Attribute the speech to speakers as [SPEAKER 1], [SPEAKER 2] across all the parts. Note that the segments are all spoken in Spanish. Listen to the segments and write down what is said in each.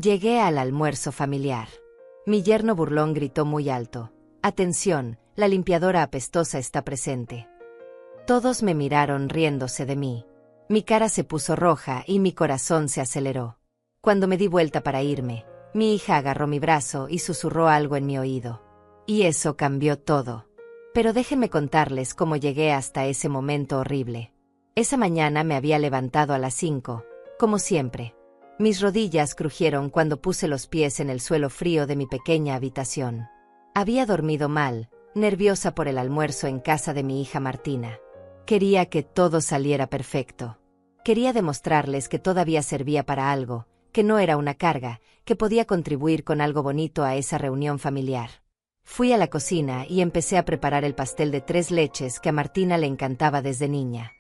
[SPEAKER 1] Llegué al almuerzo familiar. Mi yerno burlón gritó muy alto: «Atención, la limpiadora apestosa está presente». Todos me miraron riéndose de mí. Mi cara se puso roja y mi corazón se aceleró. Cuando me di vuelta para irme, mi hija agarró mi brazo y susurró algo en mi oído. Y eso cambió todo. Pero déjenme contarles cómo llegué hasta ese momento horrible. Esa mañana me había levantado a las 5, como siempre. Mis rodillas crujieron cuando puse los pies en el suelo frío de mi pequeña habitación. Había dormido mal, nerviosa por el almuerzo en casa de mi hija Martina. Quería que todo saliera perfecto. Quería demostrarles que todavía servía para algo, que no era una carga, que podía contribuir con algo bonito a esa reunión familiar. Fui a la cocina y empecé a preparar el pastel de 3 leches que a Martina le encantaba desde niña.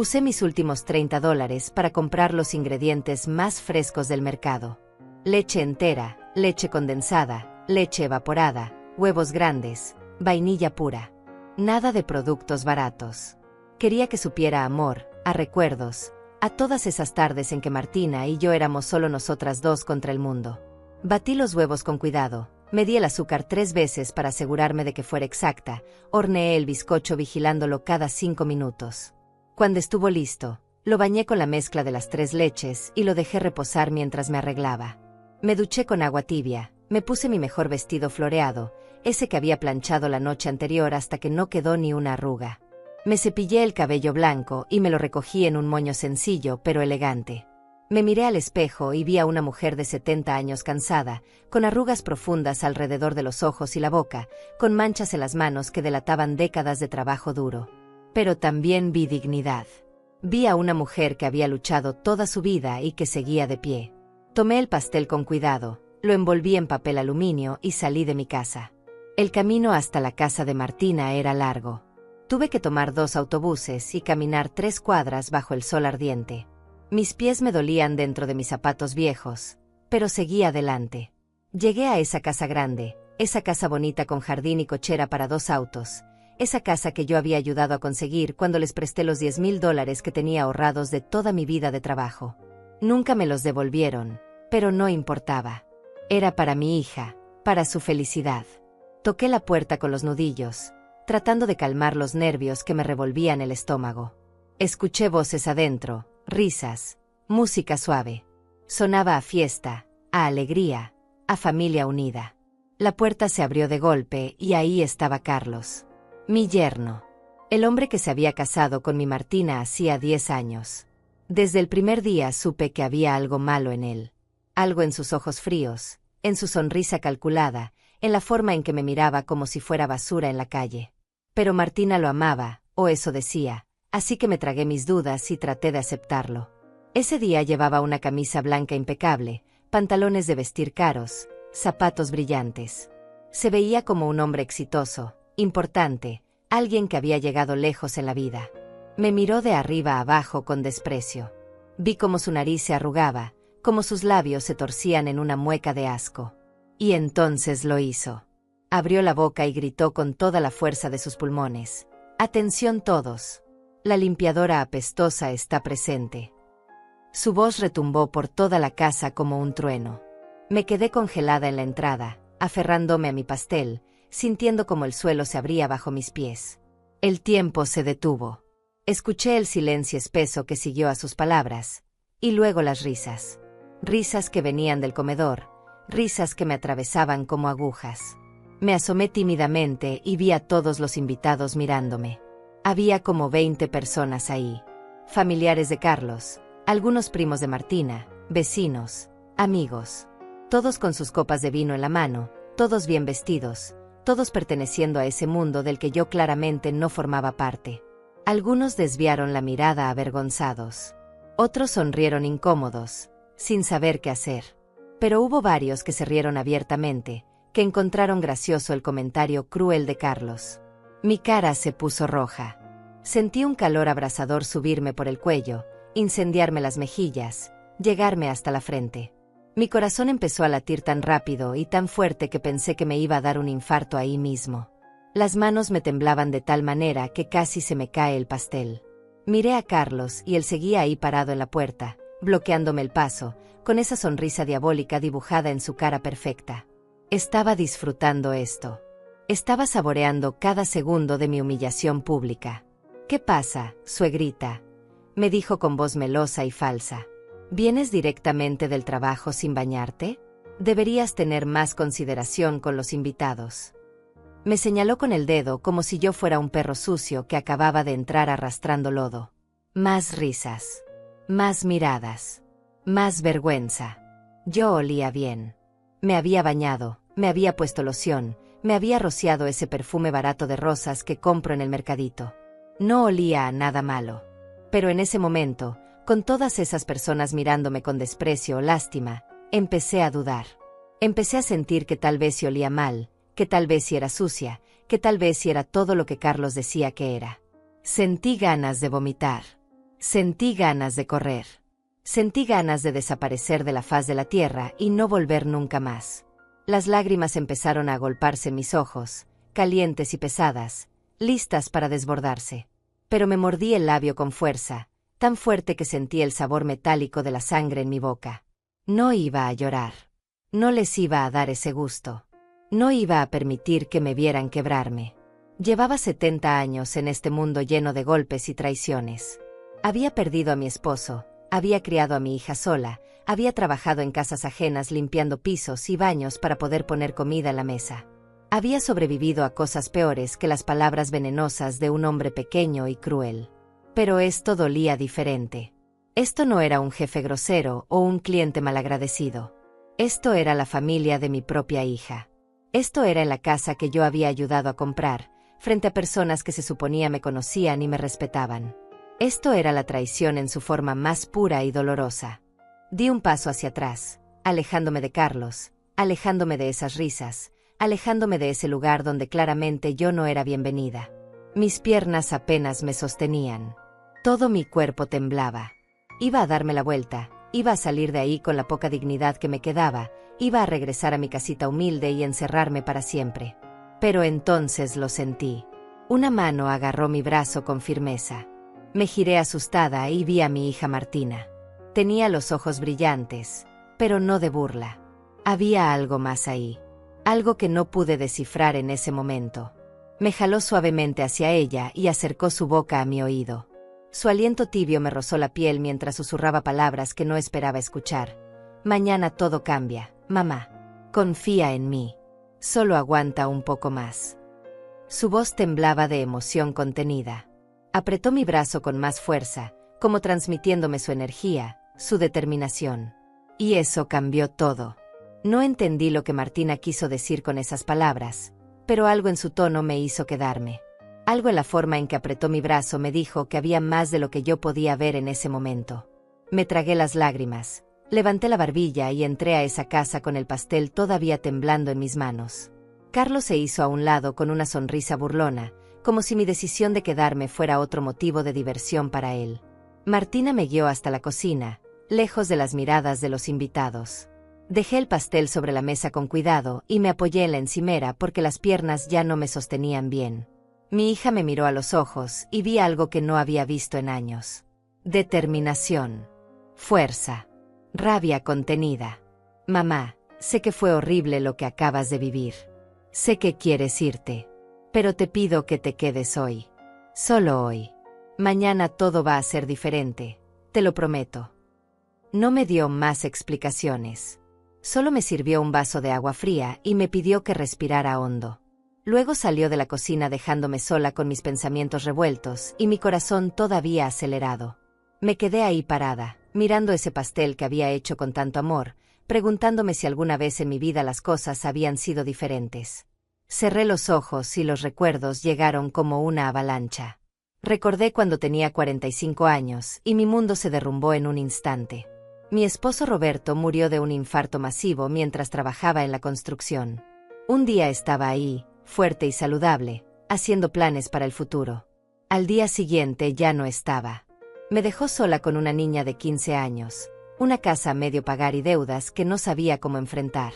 [SPEAKER 1] Usé mis últimos $30 para comprar los ingredientes más frescos del mercado. Leche entera, leche condensada, leche evaporada, huevos grandes, vainilla pura. Nada de productos baratos. Quería que supiera a amor, a recuerdos, a todas esas tardes en que Martina y yo éramos solo nosotras dos contra el mundo. Batí los huevos con cuidado, medí el azúcar 3 veces para asegurarme de que fuera exacta, horneé el bizcocho vigilándolo cada 5 minutos. Cuando estuvo listo, lo bañé con la mezcla de las 3 leches y lo dejé reposar mientras me arreglaba. Me duché con agua tibia, me puse mi mejor vestido floreado, ese que había planchado la noche anterior hasta que no quedó ni una arruga. Me cepillé el cabello blanco y me lo recogí en un moño sencillo pero elegante. Me miré al espejo y vi a una mujer de 70 años cansada, con arrugas profundas alrededor de los ojos y la boca, con manchas en las manos que delataban décadas de trabajo duro. Pero también vi dignidad. Vi a una mujer que había luchado toda su vida y que seguía de pie. Tomé el pastel con cuidado, lo envolví en papel aluminio y salí de mi casa. El camino hasta la casa de Martina era largo. Tuve que tomar 2 autobuses y caminar 3 cuadras bajo el sol ardiente. Mis pies me dolían dentro de mis zapatos viejos, pero seguí adelante. Llegué a esa casa grande, esa casa bonita con jardín y cochera para 2 autos, esa casa que yo había ayudado a conseguir cuando les presté los $10,000 que tenía ahorrados de toda mi vida de trabajo. Nunca me los devolvieron, pero no importaba. Era para mi hija, para su felicidad. Toqué la puerta con los nudillos, tratando de calmar los nervios que me revolvían el estómago. Escuché voces adentro, risas, música suave. Sonaba a fiesta, a alegría, a familia unida. La puerta se abrió de golpe y ahí estaba Carlos, mi yerno, el hombre que se había casado con mi Martina hacía 10 años. Desde el primer día supe que había algo malo en él. Algo en sus ojos fríos, en su sonrisa calculada, en la forma en que me miraba como si fuera basura en la calle. Pero Martina lo amaba, o eso decía, así que me tragué mis dudas y traté de aceptarlo. Ese día llevaba una camisa blanca impecable, pantalones de vestir caros, zapatos brillantes. Se veía como un hombre exitoso, importante, alguien que había llegado lejos en la vida. Me miró de arriba a abajo con desprecio. Vi cómo su nariz se arrugaba, cómo sus labios se torcían en una mueca de asco. Y entonces lo hizo. Abrió la boca y gritó con toda la fuerza de sus pulmones: «Atención todos. La limpiadora apestosa está presente». Su voz retumbó por toda la casa como un trueno. Me quedé congelada en la entrada, aferrándome a mi pastel, sintiendo como el suelo se abría bajo mis pies. El tiempo se detuvo. Escuché el silencio espeso que siguió a sus palabras, y luego las risas. Risas que venían del comedor, risas que me atravesaban como agujas. Me asomé tímidamente y vi a todos los invitados mirándome. Había como 20 personas ahí. Familiares de Carlos, algunos primos de Martina, vecinos, amigos. Todos con sus copas de vino en la mano, todos bien vestidos, todos perteneciendo a ese mundo del que yo claramente no formaba parte. Algunos desviaron la mirada avergonzados. Otros sonrieron incómodos, sin saber qué hacer. Pero hubo varios que se rieron abiertamente, que encontraron gracioso el comentario cruel de Carlos. Mi cara se puso roja. Sentí un calor abrasador subirme por el cuello, incendiarme las mejillas, llegarme hasta la frente. Mi corazón empezó a latir tan rápido y tan fuerte que pensé que me iba a dar un infarto ahí mismo. Las manos me temblaban de tal manera que casi se me cae el pastel. Miré a Carlos y él seguía ahí parado en la puerta, bloqueándome el paso, con esa sonrisa diabólica dibujada en su cara perfecta. Estaba disfrutando esto. Estaba saboreando cada segundo de mi humillación pública. «¿Qué pasa, suegrita?», me dijo con voz melosa y falsa. «¿Vienes directamente del trabajo sin bañarte? Deberías tener más consideración con los invitados». Me señaló con el dedo como si yo fuera un perro sucio que acababa de entrar arrastrando lodo. Más risas. Más miradas. Más vergüenza. Yo olía bien. Me había bañado, me había puesto loción, me había rociado ese perfume barato de rosas que compro en el mercadito. No olía a nada malo. Pero en ese momento, con todas esas personas mirándome con desprecio o lástima, empecé a dudar. Empecé a sentir que tal vez si olía mal, que tal vez si era sucia, que tal vez si era todo lo que Carlos decía que era. Sentí ganas de vomitar. Sentí ganas de correr. Sentí ganas de desaparecer de la faz de la tierra y no volver nunca más. Las lágrimas empezaron a agolparse en mis ojos, calientes y pesadas, listas para desbordarse. Pero me mordí el labio con fuerza, tan fuerte que sentí el sabor metálico de la sangre en mi boca. No iba a llorar. No les iba a dar ese gusto. No iba a permitir que me vieran quebrarme. Llevaba 70 años en este mundo lleno de golpes y traiciones. Había perdido a mi esposo, había criado a mi hija sola, había trabajado en casas ajenas limpiando pisos y baños para poder poner comida en la mesa. Había sobrevivido a cosas peores que las palabras venenosas de un hombre pequeño y cruel. Pero esto dolía diferente. Esto no era un jefe grosero o un cliente malagradecido. Esto era la familia de mi propia hija. Esto era en la casa que yo había ayudado a comprar, frente a personas que se suponía me conocían y me respetaban. Esto era la traición en su forma más pura y dolorosa. Di un paso hacia atrás, alejándome de Carlos, alejándome de esas risas, alejándome de ese lugar donde claramente yo no era bienvenida. Mis piernas apenas me sostenían. Todo mi cuerpo temblaba. Iba a darme la vuelta, iba a salir de ahí con la poca dignidad que me quedaba, iba a regresar a mi casita humilde y encerrarme para siempre. Pero entonces lo sentí. Una mano agarró mi brazo con firmeza. Me giré asustada y vi a mi hija Martina. Tenía los ojos brillantes, pero no de burla. Había algo más ahí. Algo que no pude descifrar en ese momento. Me jaló suavemente hacia ella y acercó su boca a mi oído. Su aliento tibio me rozó la piel mientras susurraba palabras que no esperaba escuchar. Mañana todo cambia, mamá. Confía en mí. Solo aguanta un poco más. Su voz temblaba de emoción contenida. Apretó mi brazo con más fuerza, como transmitiéndome su energía, su determinación. Y eso cambió todo. No entendí lo que Martina quiso decir con esas palabras, pero algo en su tono me hizo quedarme. Algo en la forma en que apretó mi brazo me dijo que había más de lo que yo podía ver en ese momento. Me tragué las lágrimas, levanté la barbilla y entré a esa casa con el pastel todavía temblando en mis manos. Carlos se hizo a un lado con una sonrisa burlona, como si mi decisión de quedarme fuera otro motivo de diversión para él. Martina me guió hasta la cocina, lejos de las miradas de los invitados. Dejé el pastel sobre la mesa con cuidado y me apoyé en la encimera porque las piernas ya no me sostenían bien. Mi hija me miró a los ojos y vi algo que no había visto en años. Determinación. Fuerza. Rabia contenida. Mamá, sé que fue horrible lo que acabas de vivir. Sé que quieres irte. Pero te pido que te quedes hoy. Solo hoy. Mañana todo va a ser diferente, te lo prometo. No me dio más explicaciones. Solo me sirvió un vaso de agua fría y me pidió que respirara hondo. Luego salió de la cocina dejándome sola con mis pensamientos revueltos y mi corazón todavía acelerado. Me quedé ahí parada, mirando ese pastel que había hecho con tanto amor, preguntándome si alguna vez en mi vida las cosas habían sido diferentes. Cerré los ojos y los recuerdos llegaron como una avalancha. Recordé cuando tenía 45 años y mi mundo se derrumbó en un instante. Mi esposo Roberto murió de un infarto masivo mientras trabajaba en la construcción. Un día estaba ahí, fuerte y saludable, haciendo planes para el futuro. Al día siguiente ya no estaba. Me dejó sola con una niña de 15 años, una casa a medio pagar y deudas que no sabía cómo enfrentar.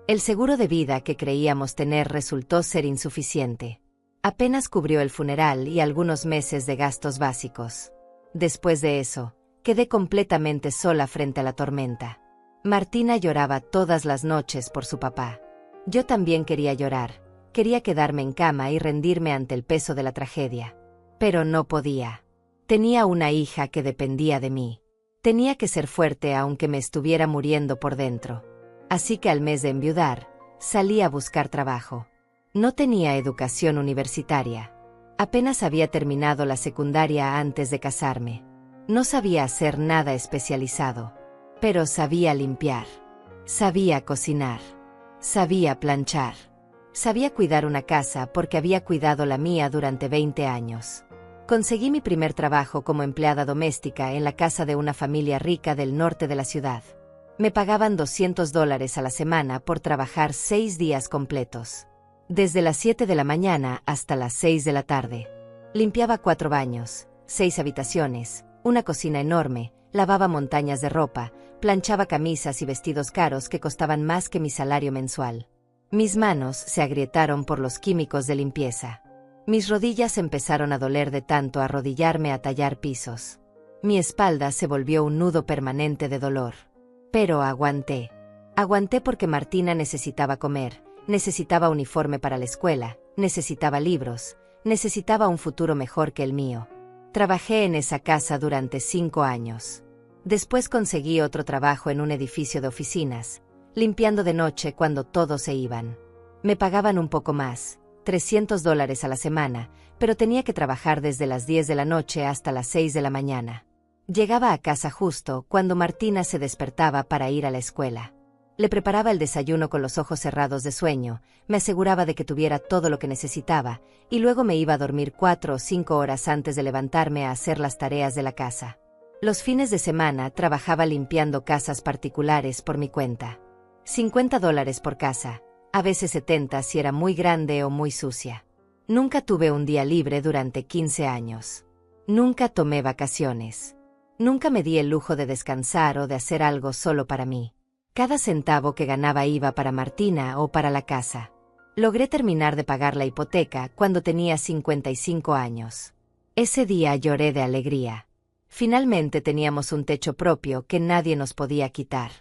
[SPEAKER 1] El seguro de vida que creíamos tener resultó ser insuficiente. Apenas cubrió el funeral y algunos meses de gastos básicos. Después de eso, Quedé completamente sola frente a la tormenta. Martina lloraba todas las noches por su papá. Yo también quería llorar, quería quedarme en cama y rendirme ante el peso de la tragedia. Pero no podía. Tenía una hija que dependía de mí. Tenía que ser fuerte aunque me estuviera muriendo por dentro. Así que al mes de enviudar, salí a buscar trabajo. No tenía educación universitaria. Apenas había terminado la secundaria antes de casarme. No sabía hacer nada especializado. Pero sabía limpiar. Sabía cocinar. Sabía planchar. Sabía cuidar una casa porque había cuidado la mía durante 20 años. Conseguí mi primer trabajo como empleada doméstica en la casa de una familia rica del norte de la ciudad. Me pagaban $200 a la semana por trabajar 6 días completos. Desde las 7 de la mañana hasta las 6 de la tarde. Limpiaba 4 baños, 6 habitaciones, una cocina enorme, lavaba montañas de ropa, planchaba camisas y vestidos caros que costaban más que mi salario mensual. Mis manos se agrietaron por los químicos de limpieza. Mis rodillas empezaron a doler de tanto arrodillarme a tallar pisos. Mi espalda se volvió un nudo permanente de dolor. Pero aguanté. Aguanté porque Martina necesitaba comer, necesitaba uniforme para la escuela, necesitaba libros, necesitaba un futuro mejor que el mío. Trabajé en esa casa durante 5 años. Después conseguí otro trabajo en un edificio de oficinas, limpiando de noche cuando todos se iban. Me pagaban un poco más, $300 a la semana, pero tenía que trabajar desde las 10 de la noche hasta las 6 de la mañana. Llegaba a casa justo cuando Martina se despertaba para ir a la escuela. Le preparaba el desayuno con los ojos cerrados de sueño, me aseguraba de que tuviera todo lo que necesitaba, y luego me iba a dormir 4 o 5 horas antes de levantarme a hacer las tareas de la casa. Los fines de semana trabajaba limpiando casas particulares por mi cuenta. $50 por casa, a veces 70 si era muy grande o muy sucia. Nunca tuve un día libre durante 15 años. Nunca tomé vacaciones. Nunca me di el lujo de descansar o de hacer algo solo para mí. Cada centavo que ganaba iba para Martina o para la casa. Logré terminar de pagar la hipoteca cuando tenía 55 años. Ese día lloré de alegría. Finalmente teníamos un techo propio que nadie nos podía quitar.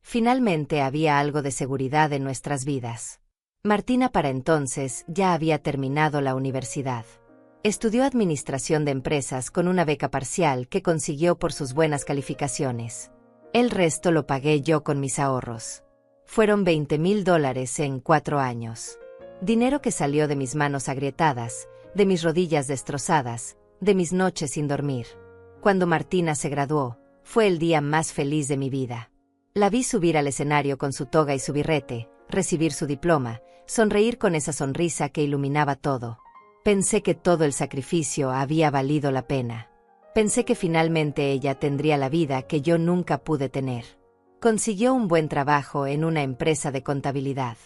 [SPEAKER 1] Finalmente había algo de seguridad en nuestras vidas. Martina para entonces ya había terminado la universidad. Estudió administración de empresas con una beca parcial que consiguió por sus buenas calificaciones. El resto lo pagué yo con mis ahorros. Fueron $20,000 en 4 años. Dinero que salió de mis manos agrietadas, de mis rodillas destrozadas, de mis noches sin dormir. Cuando Martina se graduó, fue el día más feliz de mi vida. La vi subir al escenario con su toga y su birrete, recibir su diploma, sonreír con esa sonrisa que iluminaba todo. Pensé que todo el sacrificio había valido la pena. Pensé que finalmente ella tendría la vida que yo nunca pude tener. Consiguió un buen trabajo en una empresa de contabilidad.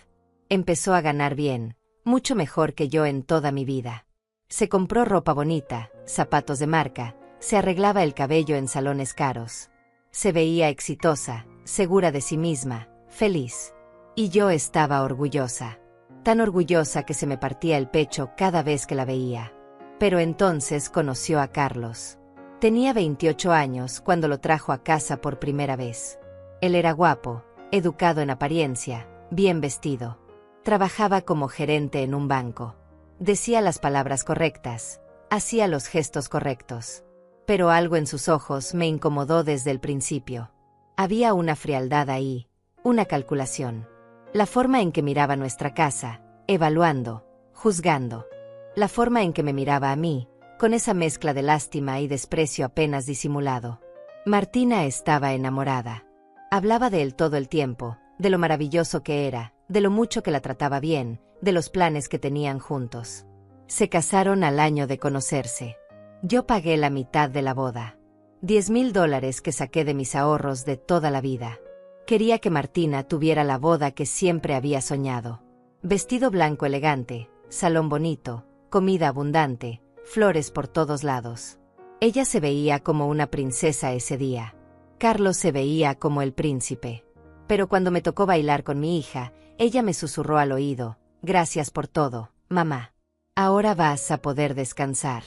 [SPEAKER 1] Empezó a ganar bien, mucho mejor que yo en toda mi vida. Se compró ropa bonita, zapatos de marca, se arreglaba el cabello en salones caros. Se veía exitosa, segura de sí misma, feliz. Y yo estaba orgullosa. Tan orgullosa que se me partía el pecho cada vez que la veía. Pero entonces conoció a Carlos. Tenía 28 años cuando lo trajo a casa por primera vez. Él era guapo, educado en apariencia, bien vestido. Trabajaba como gerente en un banco. Decía las palabras correctas, hacía los gestos correctos. Pero algo en sus ojos me incomodó desde el principio. Había una frialdad ahí, una calculación. La forma en que miraba nuestra casa, evaluando, juzgando. La forma en que me miraba a mí, con esa mezcla de lástima y desprecio apenas disimulado. Martina estaba enamorada. Hablaba de él todo el tiempo, de lo maravilloso que era, de lo mucho que la trataba bien, de los planes que tenían juntos. Se casaron al año de conocerse. Yo pagué la mitad de la boda. $10,000 que saqué de mis ahorros de toda la vida. Quería que Martina tuviera la boda que siempre había soñado. Vestido blanco elegante, salón bonito, comida abundante, flores por todos lados. Ella se veía como una princesa ese día. Carlos se veía como el príncipe. Pero cuando me tocó bailar con mi hija, ella me susurró al oído: «Gracias por todo, mamá. Ahora vas a poder descansar.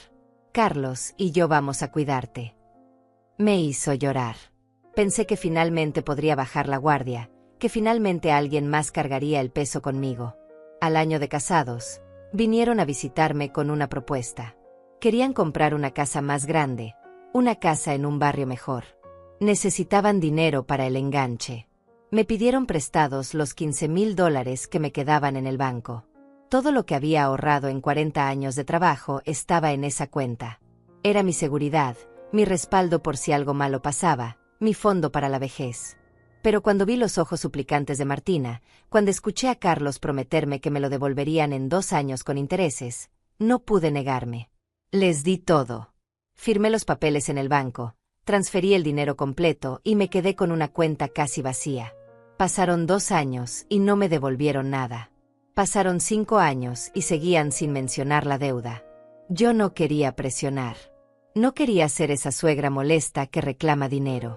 [SPEAKER 1] Carlos y yo vamos a cuidarte». Me hizo llorar. Pensé que finalmente podría bajar la guardia, que finalmente alguien más cargaría el peso conmigo. Al año de casados, vinieron a visitarme con una propuesta. Querían comprar una casa más grande, una casa en un barrio mejor. Necesitaban dinero para el enganche. Me pidieron prestados los $15,000 que me quedaban en el banco. Todo lo que había ahorrado en 40 años de trabajo estaba en esa cuenta. Era mi seguridad, mi respaldo por si algo malo pasaba, mi fondo para la vejez. Pero cuando vi los ojos suplicantes de Martina, cuando escuché a Carlos prometerme que me lo devolverían en 2 años con intereses, no pude negarme. Les di todo. Firmé los papeles en el banco, transferí el dinero completo y me quedé con una cuenta casi vacía. Pasaron 2 años y no me devolvieron nada. Pasaron 5 años y seguían sin mencionar la deuda. Yo no quería presionar. No quería ser esa suegra molesta que reclama dinero.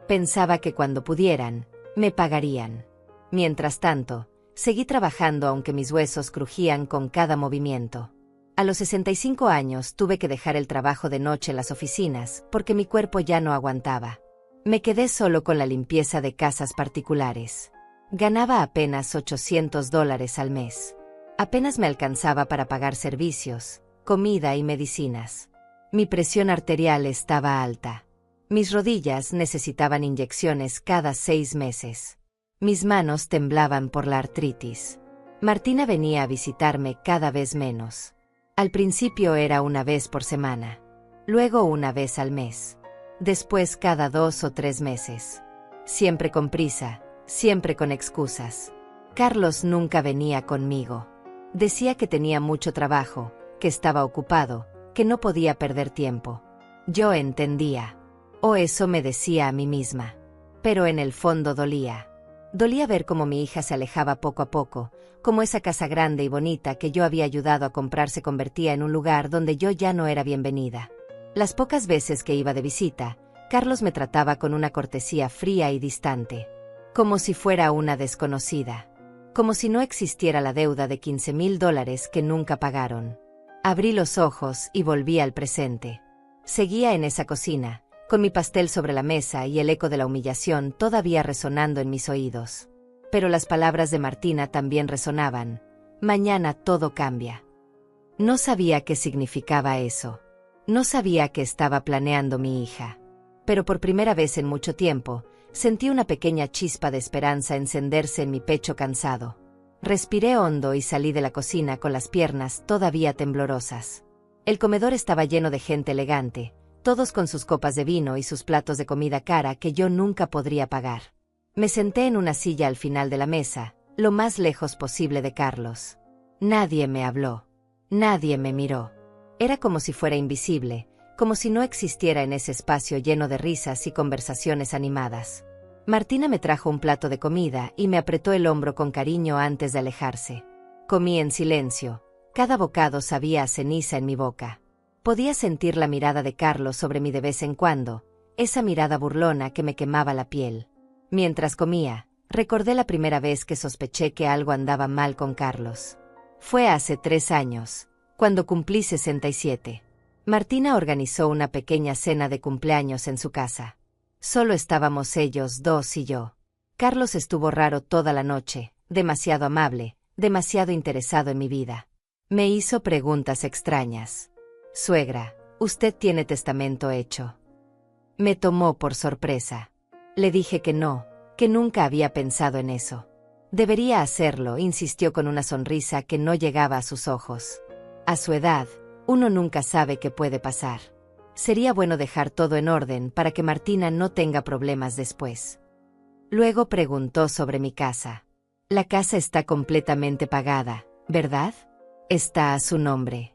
[SPEAKER 1] Pensaba que cuando pudieran, me pagarían. Mientras tanto, seguí trabajando aunque mis huesos crujían con cada movimiento. A los 65 años tuve que dejar el trabajo de noche en las oficinas porque mi cuerpo ya no aguantaba. Me quedé solo con la limpieza de casas particulares. Ganaba apenas $800 al mes. Apenas me alcanzaba para pagar servicios, comida y medicinas. Mi presión arterial estaba alta. Mis rodillas necesitaban inyecciones cada 6 meses. Mis manos temblaban por la artritis. Martina venía a visitarme cada vez menos. Al principio era una vez por semana. Luego una vez al mes. Después cada 2 o 3 meses. Siempre con prisa, siempre con excusas. Carlos nunca venía conmigo. Decía que tenía mucho trabajo, que estaba ocupado, que no podía perder tiempo. Yo entendía. O eso me decía a mí misma. Pero en el fondo dolía. Dolía ver cómo mi hija se alejaba poco a poco, cómo esa casa grande y bonita que yo había ayudado a comprar se convertía en un lugar donde yo ya no era bienvenida. Las pocas veces que iba de visita, Carlos me trataba con una cortesía fría y distante. Como si fuera una desconocida. Como si no existiera la deuda de $15,000 que nunca pagaron. Abrí los ojos y volví al presente. Seguía en esa cocina, con mi pastel sobre la mesa y el eco de la humillación todavía resonando en mis oídos. Pero las palabras de Martina también resonaban. Mañana todo cambia. No sabía qué significaba eso. No sabía qué estaba planeando mi hija. Pero por primera vez en mucho tiempo, sentí una pequeña chispa de esperanza encenderse en mi pecho cansado. Respiré hondo y salí de la cocina con las piernas todavía temblorosas. El comedor estaba lleno de gente elegante, todos con sus copas de vino y sus platos de comida cara que yo nunca podría pagar. Me senté en una silla al final de la mesa, lo más lejos posible de Carlos. Nadie me habló. Nadie me miró. Era como si fuera invisible, como si no existiera en ese espacio lleno de risas y conversaciones animadas. Martina me trajo un plato de comida y me apretó el hombro con cariño antes de alejarse. Comí en silencio. Cada bocado sabía a ceniza en mi boca. Podía sentir la mirada de Carlos sobre mí de vez en cuando, esa mirada burlona que me quemaba la piel. Mientras comía, recordé la primera vez que sospeché que algo andaba mal con Carlos. Fue hace 3 años, cuando cumplí 67. Martina organizó una pequeña cena de cumpleaños en su casa. Solo estábamos ellos 2 y yo. Carlos estuvo raro toda la noche, demasiado amable, demasiado interesado en mi vida. Me hizo preguntas extrañas. Suegra, ¿usted tiene testamento hecho? Me tomó por sorpresa. Le dije que no, que nunca había pensado en eso. Debería hacerlo, insistió con una sonrisa que no llegaba a sus ojos. A su edad, uno nunca sabe qué puede pasar. Sería bueno dejar todo en orden para que Martina no tenga problemas después. Luego preguntó sobre mi casa. La casa está completamente pagada, ¿verdad? Está a su nombre.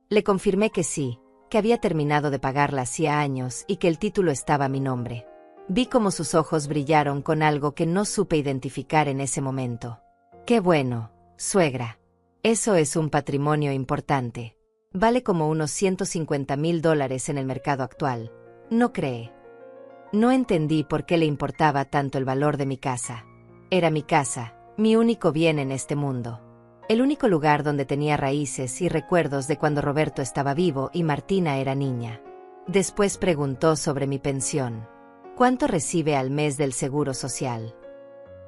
[SPEAKER 1] Le confirmé que sí, que había terminado de pagarla hacía años y que el título estaba a mi nombre. Vi cómo sus ojos brillaron con algo que no supe identificar en ese momento. ¡Qué bueno, suegra! Eso es un patrimonio importante. Vale como unos $150,000 en el mercado actual. ¿No cree? No entendí por qué le importaba tanto el valor de mi casa. Era mi casa, mi único bien en este mundo. El único lugar donde tenía raíces y recuerdos de cuando Roberto estaba vivo y Martina era niña. Después preguntó sobre mi pensión. ¿Cuánto recibe al mes del Seguro Social?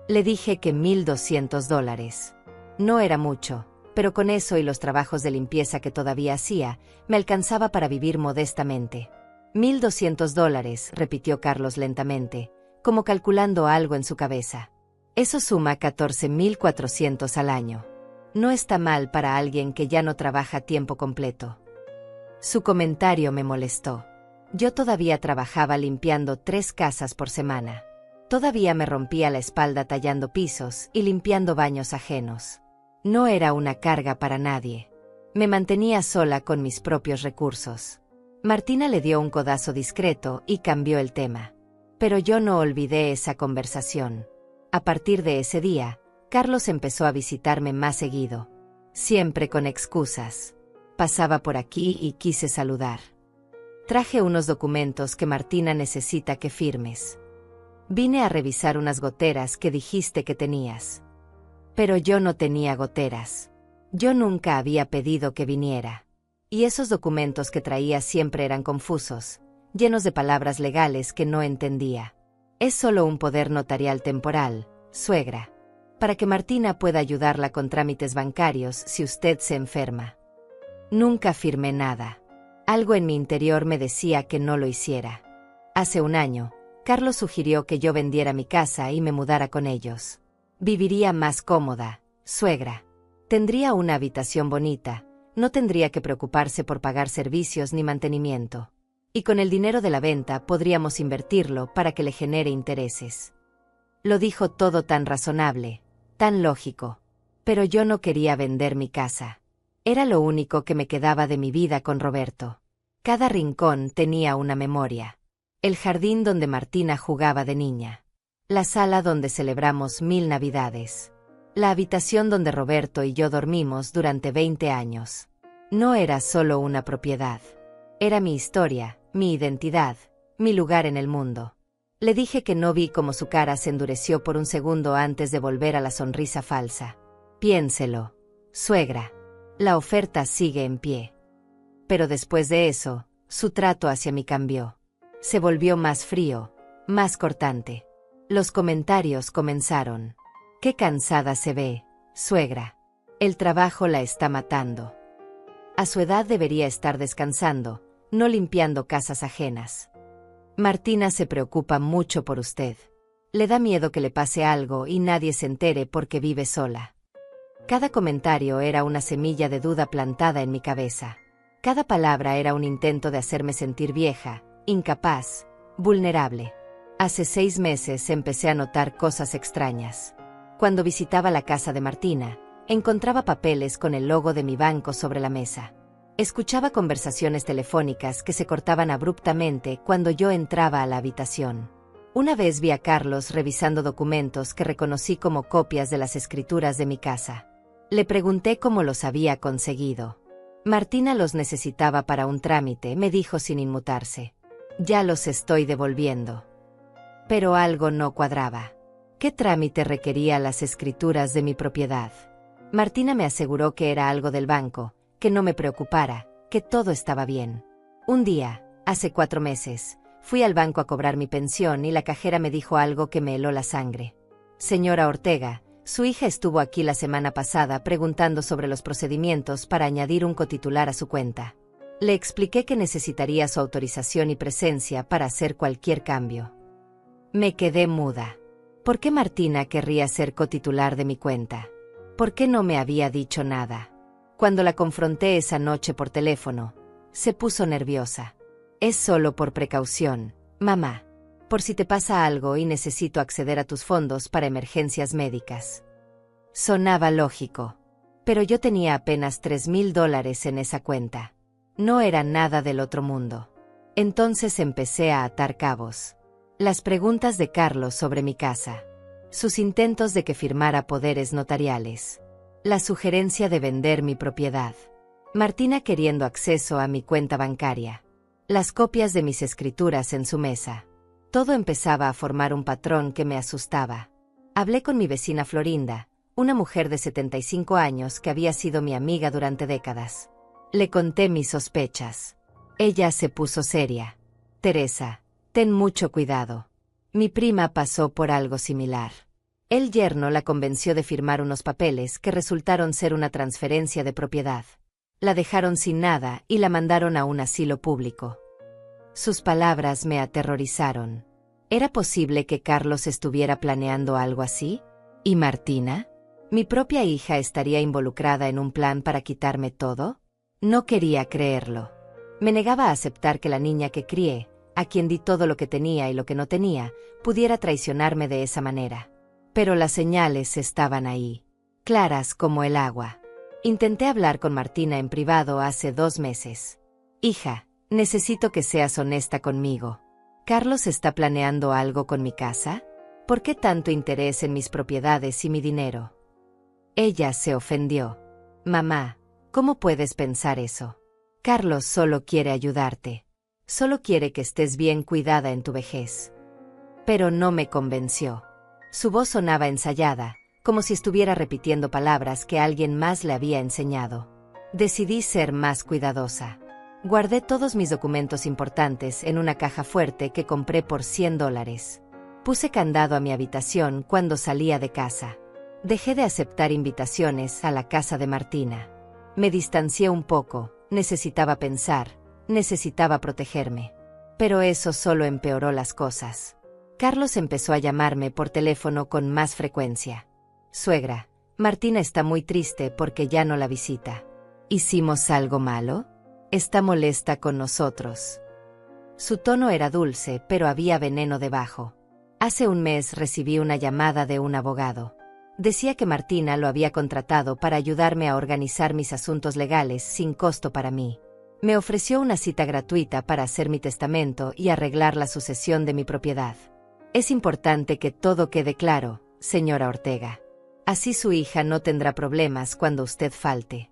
[SPEAKER 1] Le dije que $1,200. No era mucho, pero con eso y los trabajos de limpieza que todavía hacía, me alcanzaba para vivir modestamente. $1,200, repitió Carlos lentamente, como calculando algo en su cabeza. Eso suma 14,400 al año. No está mal para alguien que ya no trabaja tiempo completo. Su comentario me molestó. Yo todavía trabajaba limpiando 3 casas por semana. Todavía me rompía la espalda tallando pisos y limpiando baños ajenos. No era una carga para nadie. Me mantenía sola con mis propios recursos. Martina le dio un codazo discreto y cambió el tema. Pero yo no olvidé esa conversación. A partir de ese día, Carlos empezó a visitarme más seguido. Siempre con excusas. Pasaba por aquí y quise saludar. Traje unos documentos que Martina necesita que firmes. Vine a revisar unas goteras que dijiste que tenías. Pero yo no tenía goteras. Yo nunca había pedido que viniera. Y esos documentos que traía siempre eran confusos, llenos de palabras legales que no entendía. Es solo un poder notarial temporal, suegra, para que Martina pueda ayudarla con trámites bancarios si usted se enferma. Nunca firmé nada. Algo en mi interior me decía que no lo hiciera. Hace un año, Carlos sugirió que yo vendiera mi casa y me mudara con ellos. Viviría más cómoda, suegra. Tendría una habitación bonita, no tendría que preocuparse por pagar servicios ni mantenimiento. Y con el dinero de la venta podríamos invertirlo para que le genere intereses. Lo dijo todo tan razonable, tan lógico. Pero yo no quería vender mi casa. Era lo único que me quedaba de mi vida con Roberto. Cada rincón tenía una memoria. El jardín donde Martina jugaba de niña. La sala donde celebramos 1000 Navidades. La habitación donde Roberto y yo dormimos durante 20 años. No era solo una propiedad. Era mi historia, mi identidad, mi lugar en el mundo. Le dije que no vi cómo su cara se endureció por un segundo antes de volver a la sonrisa falsa. Piénselo, suegra. La oferta sigue en pie. Pero después de eso, su trato hacia mí cambió. Se volvió más frío, más cortante. Los comentarios comenzaron. Qué cansada se ve, suegra. El trabajo la está matando. A su edad debería estar descansando, no limpiando casas ajenas. Martina se preocupa mucho por usted. Le da miedo que le pase algo y nadie se entere porque vive sola. Cada comentario era una semilla de duda plantada en mi cabeza. Cada palabra era un intento de hacerme sentir vieja, incapaz, vulnerable. Hace 6 meses empecé a notar cosas extrañas. Cuando visitaba la casa de Martina, encontraba papeles con el logo de mi banco sobre la mesa. Escuchaba conversaciones telefónicas que se cortaban abruptamente cuando yo entraba a la habitación. Una vez vi a Carlos revisando documentos que reconocí como copias de las escrituras de mi casa. Le pregunté cómo los había conseguido. Martina los necesitaba para un trámite, me dijo sin inmutarse. Ya los estoy devolviendo. Pero algo no cuadraba. ¿Qué trámite requería las escrituras de mi propiedad? Martina me aseguró que era algo del banco, que no me preocupara, que todo estaba bien. Un día, hace 4 meses, fui al banco a cobrar mi pensión y la cajera me dijo algo que me heló la sangre. Señora Ortega, su hija estuvo aquí la semana pasada preguntando sobre los procedimientos para añadir un cotitular a su cuenta. Le expliqué que necesitaría su autorización y presencia para hacer cualquier cambio. Me quedé muda. ¿Por qué Martina querría ser cotitular de mi cuenta? ¿Por qué no me había dicho nada? Cuando la confronté esa noche por teléfono, se puso nerviosa. Es solo por precaución, mamá. Por si te pasa algo y necesito acceder a tus fondos para emergencias médicas. Sonaba lógico. Pero yo tenía apenas $3,000 en esa cuenta. No era nada del otro mundo. Entonces empecé a atar cabos. Las preguntas de Carlos sobre mi casa. Sus intentos de que firmara poderes notariales. La sugerencia de vender mi propiedad. Martina queriendo acceso a mi cuenta bancaria. Las copias de mis escrituras en su mesa. Todo empezaba a formar un patrón que me asustaba. Hablé con mi vecina Florinda, una mujer de 75 años que había sido mi amiga durante décadas. Le conté mis sospechas. Ella se puso seria. Teresa, ten mucho cuidado. Mi prima pasó por algo similar. El yerno la convenció de firmar unos papeles que resultaron ser una transferencia de propiedad. La dejaron sin nada y la mandaron a un asilo público. Sus palabras me aterrorizaron. ¿Era posible que Carlos estuviera planeando algo así? ¿Y Martina? ¿Mi propia hija estaría involucrada en un plan para quitarme todo? No quería creerlo. Me negaba a aceptar que la niña que crié, a quien di todo lo que tenía y lo que no tenía, pudiera traicionarme de esa manera. Pero las señales estaban ahí, claras como el agua. Intenté hablar con Martina en privado hace 2 meses. Hija, necesito que seas honesta conmigo. ¿Carlos está planeando algo con mi casa? ¿Por qué tanto interés en mis propiedades y mi dinero? Ella se ofendió. Mamá, ¿cómo puedes pensar eso? Carlos solo quiere ayudarte. Solo quiere que estés bien cuidada en tu vejez. Pero no me convenció. Su voz sonaba ensayada, como si estuviera repitiendo palabras que alguien más le había enseñado. Decidí ser más cuidadosa. Guardé todos mis documentos importantes en una caja fuerte que compré por $100. Puse candado a mi habitación cuando salía de casa. Dejé de aceptar invitaciones a la casa de Martina. Me distancié un poco, necesitaba pensar, necesitaba protegerme. Pero eso solo empeoró las cosas. Carlos empezó a llamarme por teléfono con más frecuencia. Suegra, Martina está muy triste porque ya no la visita. ¿Hicimos algo malo? Está molesta con nosotros. Su tono era dulce, pero había veneno debajo. Hace un mes recibí una llamada de un abogado. Decía que Martina lo había contratado para ayudarme a organizar mis asuntos legales sin costo para mí. Me ofreció una cita gratuita para hacer mi testamento y arreglar la sucesión de mi propiedad. Es importante que todo quede claro, señora Ortega. Así su hija no tendrá problemas cuando usted falte.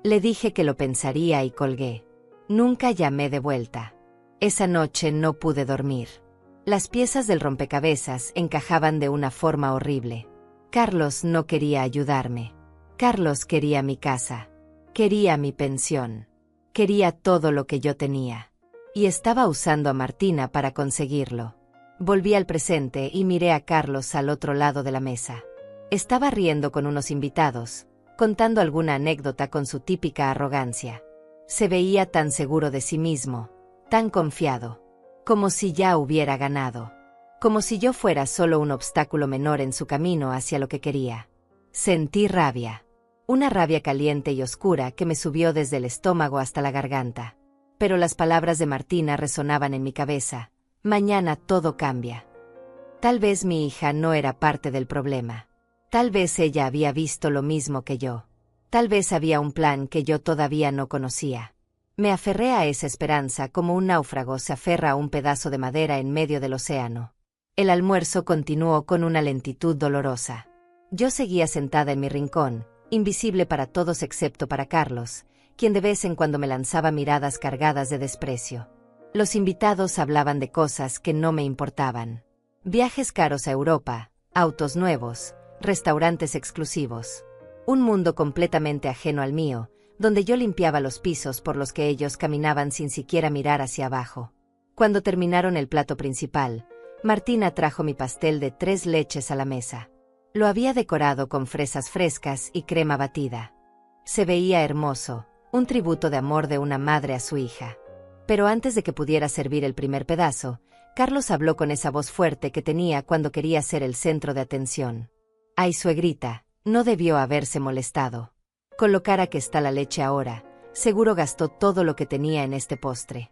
[SPEAKER 1] Le dije que lo pensaría y colgué. Nunca llamé de vuelta. Esa noche no pude dormir. Las piezas del rompecabezas encajaban de una forma horrible. Carlos no quería ayudarme. Carlos quería mi casa. Quería mi pensión. Quería todo lo que yo tenía. Y estaba usando a Martina para conseguirlo. Volví al presente y miré a Carlos al otro lado de la mesa. Estaba riendo con unos invitados, contando alguna anécdota con su típica arrogancia. Se veía tan seguro de sí mismo, tan confiado, como si ya hubiera ganado, como si yo fuera solo un obstáculo menor en su camino hacia lo que quería. Sentí rabia, una rabia caliente y oscura que me subió desde el estómago hasta la garganta. Pero las palabras de Martina resonaban en mi cabeza. Mañana todo cambia. Tal vez mi hija no era parte del problema. Tal vez ella había visto lo mismo que yo. Tal vez había un plan que yo todavía no conocía. Me aferré a esa esperanza como un náufrago se aferra a un pedazo de madera en medio del océano. El almuerzo continuó con una lentitud dolorosa. Yo seguía sentada en mi rincón, invisible para todos excepto para Carlos, quien de vez en cuando me lanzaba miradas cargadas de desprecio. Los invitados hablaban de cosas que no me importaban. Viajes caros a Europa, autos nuevos, restaurantes exclusivos. Un mundo completamente ajeno al mío, donde yo limpiaba los pisos por los que ellos caminaban sin siquiera mirar hacia abajo. Cuando terminaron el plato principal, Martina trajo mi pastel de 3 leches a la mesa. Lo había decorado con fresas frescas y crema batida. Se veía hermoso, un tributo de amor de una madre a su hija. Pero antes de que pudiera servir el primer pedazo, Carlos habló con esa voz fuerte que tenía cuando quería ser el centro de atención. Ay, suegrita, no debió haberse molestado. Con lo cara que está la leche ahora, seguro gastó todo lo que tenía en este postre.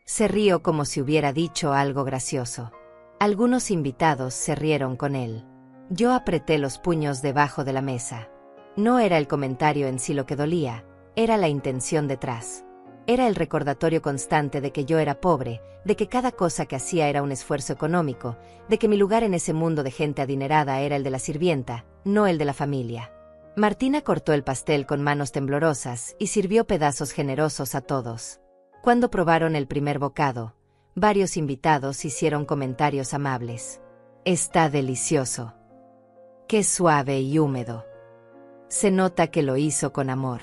[SPEAKER 1] Se rió como si hubiera dicho algo gracioso. Algunos invitados se rieron con él. Yo apreté los puños debajo de la mesa. No era el comentario en sí lo que dolía, era la intención detrás. Era el recordatorio constante de que yo era pobre, de que cada cosa que hacía era un esfuerzo económico, de que mi lugar en ese mundo de gente adinerada era el de la sirvienta, no el de la familia. Martina cortó el pastel con manos temblorosas y sirvió pedazos generosos a todos. Cuando probaron el primer bocado, varios invitados hicieron comentarios amables. Está delicioso. Qué suave y húmedo. Se nota que lo hizo con amor.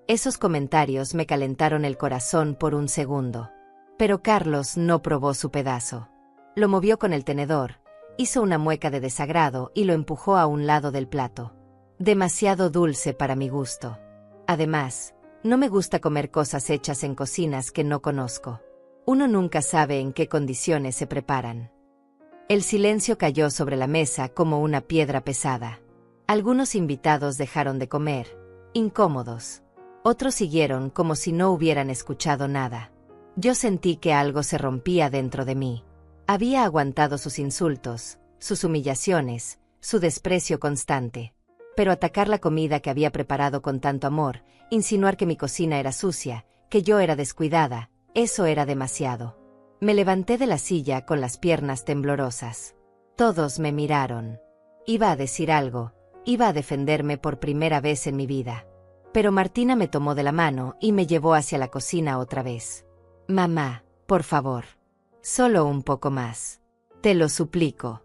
[SPEAKER 1] Esos comentarios me calentaron el corazón por un segundo. Pero Carlos no probó su pedazo. Lo movió con el tenedor, hizo una mueca de desagrado y lo empujó a un lado del plato. Demasiado dulce para mi gusto. Además, no me gusta comer cosas hechas en cocinas que no conozco. Uno nunca sabe en qué condiciones se preparan. El silencio cayó sobre la mesa como una piedra pesada. Algunos invitados dejaron de comer, incómodos. Otros siguieron como si no hubieran escuchado nada. Yo sentí que algo se rompía dentro de mí. Había aguantado sus insultos, sus humillaciones, su desprecio constante. Pero atacar la comida que había preparado con tanto amor, insinuar que mi cocina era sucia, que yo era descuidada, eso era demasiado. Me levanté de la silla con las piernas temblorosas. Todos me miraron. Iba a decir algo, iba a defenderme por primera vez en mi vida. Pero Martina me tomó de la mano y me llevó hacia la cocina otra vez. Mamá, por favor. Solo un poco más. Te lo suplico.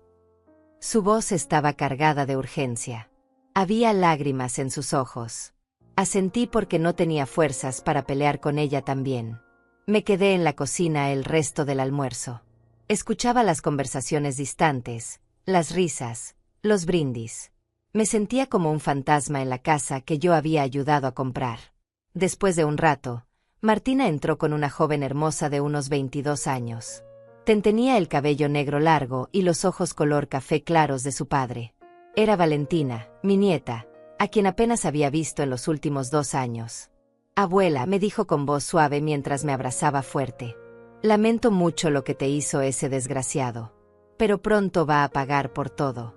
[SPEAKER 1] Su voz estaba cargada de urgencia. Había lágrimas en sus ojos. Asentí porque no tenía fuerzas para pelear con ella también. Me quedé en la cocina el resto del almuerzo. Escuchaba las conversaciones distantes, las risas, los brindis. Me sentía como un fantasma en la casa que yo había ayudado a comprar. Después de un rato, Martina entró con una joven hermosa de unos 22 años. Tenía el cabello negro largo y los ojos color café claros de su padre. Era Valentina, mi nieta, a quien apenas había visto en los últimos 2 años. Abuela, me dijo con voz suave mientras me abrazaba fuerte. Lamento mucho lo que te hizo ese desgraciado. Pero pronto va a pagar por todo.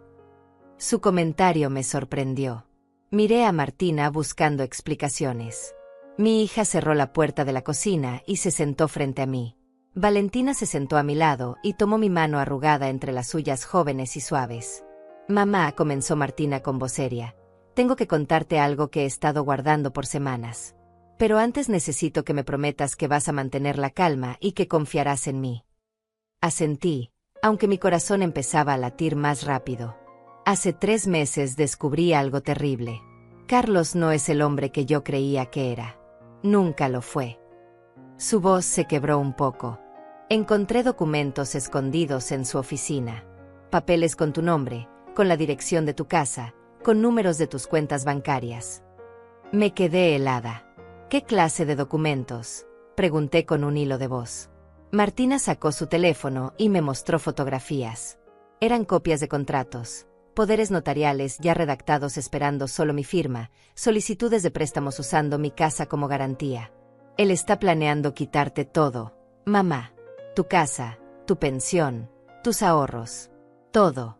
[SPEAKER 1] Su comentario me sorprendió. Miré a Martina buscando explicaciones. Mi hija cerró la puerta de la cocina y se sentó frente a mí. Valentina se sentó a mi lado y tomó mi mano arrugada entre las suyas jóvenes y suaves. Mamá, comenzó Martina con voz seria, tengo que contarte algo que he estado guardando por semanas. Pero antes necesito que me prometas que vas a mantener la calma y que confiarás en mí. Asentí, aunque mi corazón empezaba a latir más rápido. Hace 3 meses descubrí algo terrible. Carlos no es el hombre que yo creía que era. Nunca lo fue. Su voz se quebró un poco. Encontré documentos escondidos en su oficina. Papeles con tu nombre, con la dirección de tu casa, con números de tus cuentas bancarias. Me quedé helada. ¿Qué clase de documentos?, pregunté con un hilo de voz. Martina sacó su teléfono y me mostró fotografías. Eran copias de contratos, poderes notariales ya redactados esperando solo mi firma, solicitudes de préstamos usando mi casa como garantía. Él está planeando quitarte todo, mamá. Tu casa, tu pensión, tus ahorros. Todo.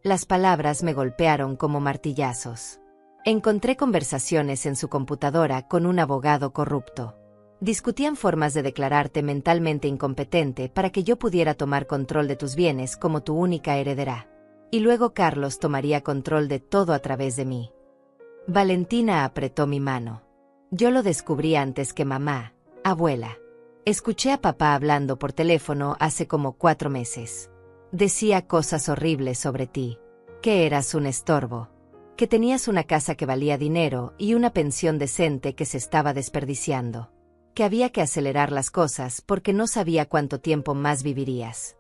[SPEAKER 1] Las palabras me golpearon como martillazos. Encontré conversaciones en su computadora con un abogado corrupto. Discutían formas de declararte mentalmente incompetente para que yo pudiera tomar control de tus bienes como tu única heredera. Y luego Carlos tomaría control de todo a través de mí. Valentina apretó mi mano. Yo lo descubrí antes que mamá, abuela. Escuché a papá hablando por teléfono hace como 4 meses. Decía cosas horribles sobre ti. Que eras un estorbo. Que tenías una casa que valía dinero y una pensión decente que se estaba desperdiciando. Que había que acelerar las cosas porque no sabía cuánto tiempo más vivirías.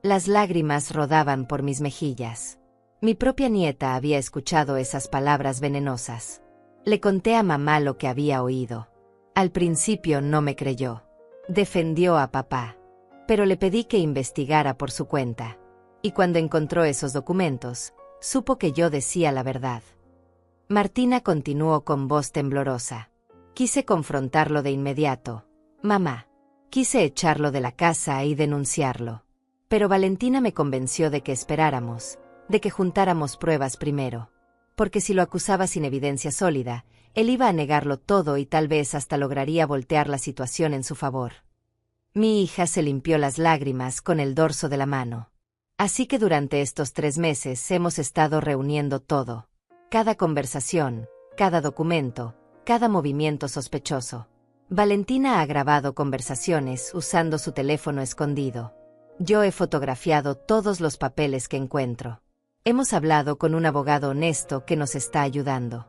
[SPEAKER 1] Las lágrimas rodaban por mis mejillas. Mi propia nieta había escuchado esas palabras venenosas. Le conté a mamá lo que había oído. Al principio no me creyó. Defendió a papá. Pero le pedí que investigara por su cuenta. Y cuando encontró esos documentos, supo que yo decía la verdad. Martina continuó con voz temblorosa. Quise confrontarlo de inmediato. Mamá. Quise echarlo de la casa y denunciarlo. Pero Valentina me convenció de que esperáramos, de que juntáramos pruebas primero. Porque si lo acusaba sin evidencia sólida, él iba a negarlo todo y tal vez hasta lograría voltear la situación en su favor. Mi hija se limpió las lágrimas con el dorso de la mano. Así que durante estos 3 meses hemos estado reuniendo todo. Cada conversación, cada documento, cada movimiento sospechoso. Valentina ha grabado conversaciones usando su teléfono escondido. Yo he fotografiado todos los papeles que encuentro. Hemos hablado con un abogado honesto que nos está ayudando.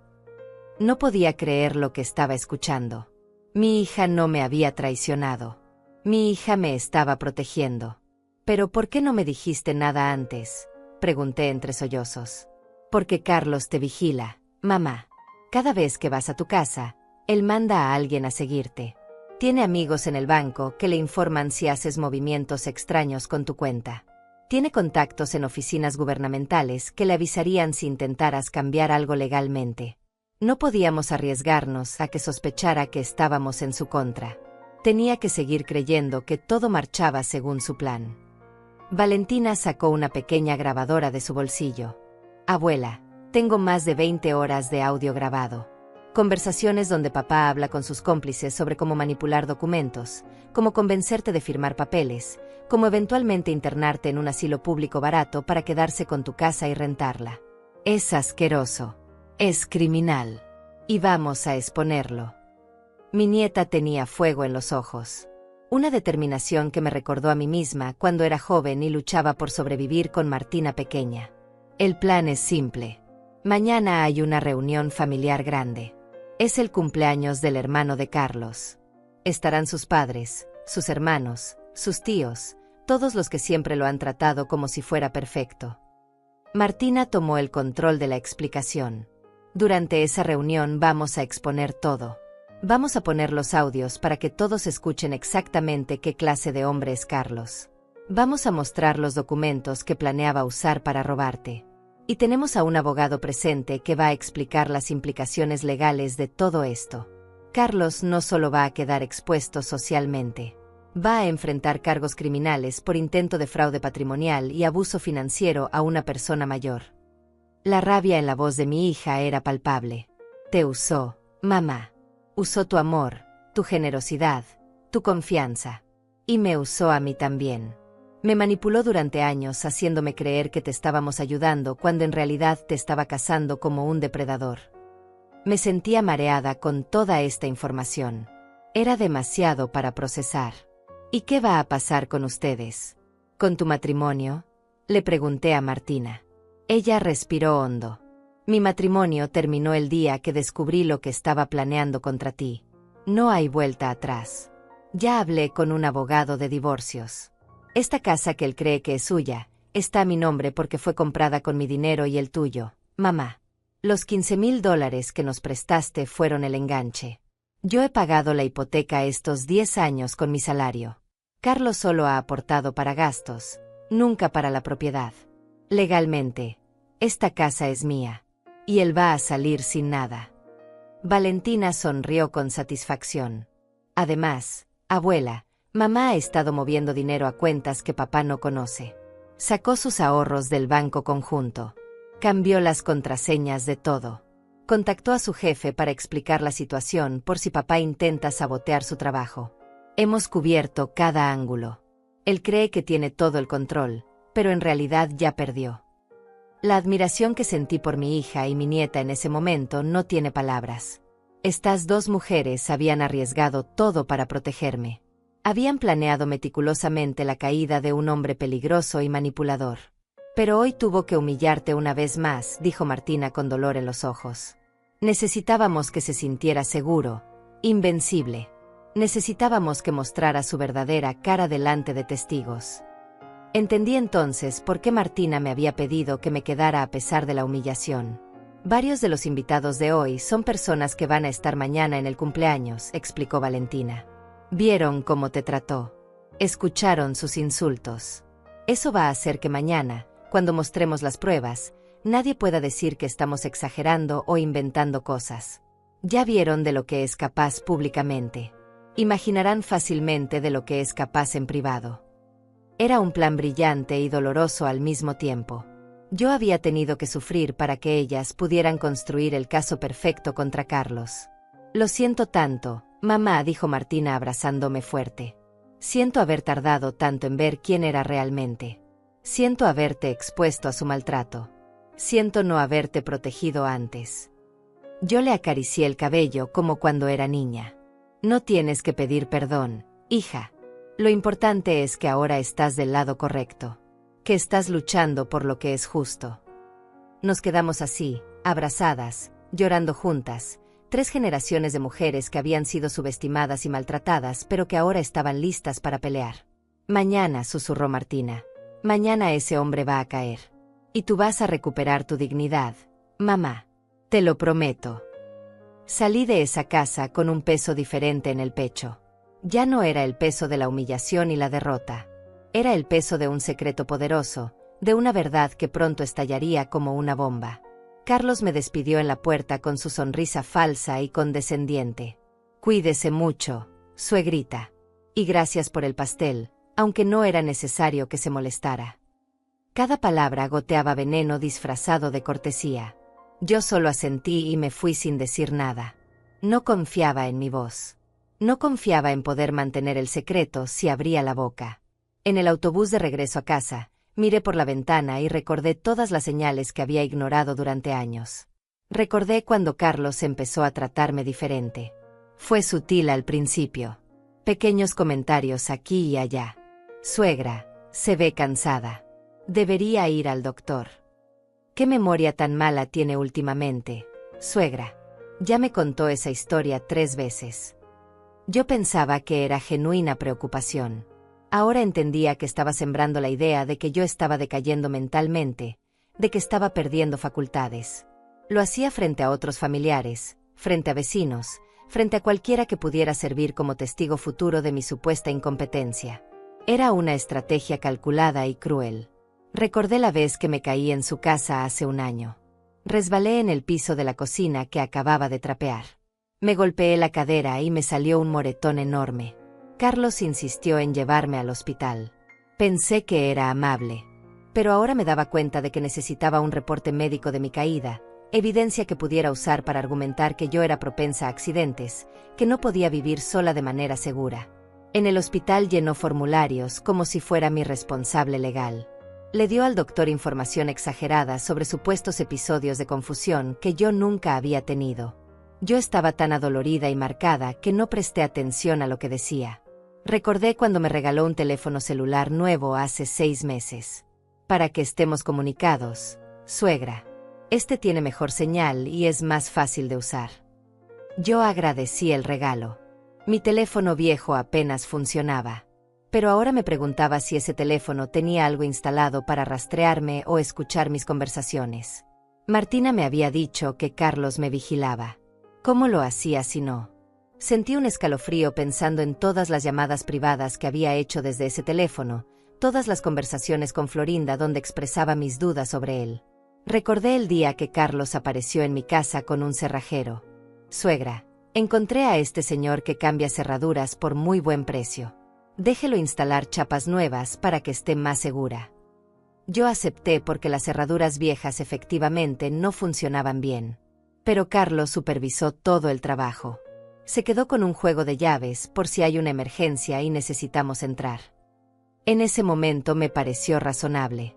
[SPEAKER 1] No podía creer lo que estaba escuchando. Mi hija no me había traicionado. Mi hija me estaba protegiendo. ¿Pero por qué no me dijiste nada antes?, pregunté entre sollozos. Porque Carlos te vigila, mamá. Cada vez que vas a tu casa, él manda a alguien a seguirte. Tiene amigos en el banco que le informan si haces movimientos extraños con tu cuenta. Tiene contactos en oficinas gubernamentales que le avisarían si intentaras cambiar algo legalmente. No podíamos arriesgarnos a que sospechara que estábamos en su contra. Tenía que seguir creyendo que todo marchaba según su plan. Valentina sacó una pequeña grabadora de su bolsillo. Abuela, tengo más de 20 horas de audio grabado. Conversaciones donde papá habla con sus cómplices sobre cómo manipular documentos, cómo convencerte de firmar papeles, cómo eventualmente internarte en un asilo público barato para quedarse con tu casa y rentarla. Es asqueroso. Es criminal. Y vamos a exponerlo. Mi nieta tenía fuego en los ojos. Una determinación que me recordó a mí misma cuando era joven y luchaba por sobrevivir con Martina pequeña. El plan es simple. Mañana hay una reunión familiar grande. Es el cumpleaños del hermano de Carlos. Estarán sus padres, sus hermanos, sus tíos, todos los que siempre lo han tratado como si fuera perfecto. Martina tomó el control de la explicación. Durante esa reunión vamos a exponer todo. Vamos a poner los audios para que todos escuchen exactamente qué clase de hombre es Carlos. Vamos a mostrar los documentos que planeaba usar para robarte. Y tenemos a un abogado presente que va a explicar las implicaciones legales de todo esto. Carlos no solo va a quedar expuesto socialmente. Va a enfrentar cargos criminales por intento de fraude patrimonial y abuso financiero a una persona mayor. La rabia en la voz de mi hija era palpable. Te usó, mamá. Usó tu amor, tu generosidad, tu confianza. Y me usó a mí también. Me manipuló durante años haciéndome creer que te estábamos ayudando cuando en realidad te estaba cazando como un depredador. Me sentía mareada con toda esta información. Era demasiado para procesar. ¿Y qué va a pasar con ustedes? ¿Con tu matrimonio?, le pregunté a Martina. Ella respiró hondo. Mi matrimonio terminó el día que descubrí lo que estaba planeando contra ti. No hay vuelta atrás. Ya hablé con un abogado de divorcios. Esta casa que él cree que es suya, está a mi nombre porque fue comprada con mi dinero y el tuyo, mamá. Los $15,000 que nos prestaste fueron el enganche. Yo he pagado la hipoteca estos 10 años con mi salario. Carlos solo ha aportado para gastos, nunca para la propiedad. Legalmente, esta casa es mía. Y él va a salir sin nada. Valentina sonrió con satisfacción. Además, abuela, mamá ha estado moviendo dinero a cuentas que papá no conoce. Sacó sus ahorros del banco conjunto. Cambió las contraseñas de todo. Contactó a su jefe para explicar la situación por si papá intenta sabotear su trabajo. Hemos cubierto cada ángulo. Él cree que tiene todo el control, pero en realidad ya perdió. La admiración que sentí por mi hija y mi nieta en ese momento no tiene palabras. Estas dos mujeres habían arriesgado todo para protegerme. Habían planeado meticulosamente la caída de un hombre peligroso y manipulador. Pero hoy tuvo que humillarte una vez más, dijo Martina con dolor en los ojos. Necesitábamos que se sintiera seguro, invencible. Necesitábamos que mostrara su verdadera cara delante de testigos. Entendí entonces por qué Martina me había pedido que me quedara a pesar de la humillación. Varios de los invitados de hoy son personas que van a estar mañana en el cumpleaños, explicó Valentina. Vieron cómo te trató. Escucharon sus insultos. Eso va a hacer que mañana, cuando mostremos las pruebas, nadie pueda decir que estamos exagerando o inventando cosas. Ya vieron de lo que es capaz públicamente. Imaginarán fácilmente de lo que es capaz en privado. Era un plan brillante y doloroso al mismo tiempo. Yo había tenido que sufrir para que ellas pudieran construir el caso perfecto contra Carlos. Lo siento tanto, mamá, dijo Martina abrazándome fuerte. Siento haber tardado tanto en ver quién era realmente. Siento haberte expuesto a su maltrato. Siento no haberte protegido antes. Yo le acaricié el cabello como cuando era niña. No tienes que pedir perdón, hija. Lo importante es que ahora estás del lado correcto, que estás luchando por lo que es justo. Nos quedamos así, abrazadas, llorando juntas, 3 generaciones de mujeres que habían sido subestimadas y maltratadas, pero que ahora estaban listas para pelear. Mañana, susurró Martina. Mañana ese hombre va a caer. Y tú vas a recuperar tu dignidad, mamá. Te lo prometo. Salí de esa casa con un peso diferente en el pecho. Ya no era el peso de la humillación y la derrota. Era el peso de un secreto poderoso, de una verdad que pronto estallaría como una bomba. Carlos me despidió en la puerta con su sonrisa falsa y condescendiente. Cuídese mucho, suegrita. Y gracias por el pastel, aunque no era necesario que se molestara. Cada palabra goteaba veneno disfrazado de cortesía. Yo solo asentí y me fui sin decir nada. No confiaba en mi voz. No confiaba en poder mantener el secreto si abría la boca. En el autobús de regreso a casa, miré por la ventana y recordé todas las señales que había ignorado durante años. Recordé cuando Carlos empezó a tratarme diferente. Fue sutil al principio. Pequeños comentarios aquí y allá. Suegra, se ve cansada. Debería ir al doctor. ¿Qué memoria tan mala tiene últimamente, suegra? Ya me contó esa historia 3 veces. Yo pensaba que era genuina preocupación. Ahora entendía que estaba sembrando la idea de que yo estaba decayendo mentalmente, de que estaba perdiendo facultades. Lo hacía frente a otros familiares, frente a vecinos, frente a cualquiera que pudiera servir como testigo futuro de mi supuesta incompetencia. Era una estrategia calculada y cruel. Recordé la vez que me caí en su casa hace un año. Resbalé en el piso de la cocina que acababa de trapear. Me golpeé la cadera y me salió un moretón enorme. Carlos insistió en llevarme al hospital. Pensé que era amable, pero ahora me daba cuenta de que necesitaba un reporte médico de mi caída, evidencia que pudiera usar para argumentar que yo era propensa a accidentes, que no podía vivir sola de manera segura. En el hospital llenó formularios como si fuera mi responsable legal. Le dio al doctor información exagerada sobre supuestos episodios de confusión que yo nunca había tenido. Yo estaba tan adolorida y marcada que no presté atención a lo que decía. Recordé cuando me regaló un teléfono celular nuevo hace 6 meses. Para que estemos comunicados, suegra. Este tiene mejor señal y es más fácil de usar. Yo agradecí el regalo. Mi teléfono viejo apenas funcionaba. Pero ahora me preguntaba si ese teléfono tenía algo instalado para rastrearme o escuchar mis conversaciones. Martina me había dicho que Carlos me vigilaba. ¿Cómo lo hacía si no? Sentí un escalofrío pensando en todas las llamadas privadas que había hecho desde ese teléfono, todas las conversaciones con Florinda donde expresaba mis dudas sobre él. Recordé el día que Carlos apareció en mi casa con un cerrajero. Suegra, encontré a este señor que cambia cerraduras por muy buen precio. Déjelo instalar chapas nuevas para que esté más segura. Yo acepté porque las cerraduras viejas efectivamente no funcionaban bien. Pero Carlos supervisó todo el trabajo. Se quedó con un juego de llaves por si hay una emergencia y necesitamos entrar. En ese momento me pareció razonable.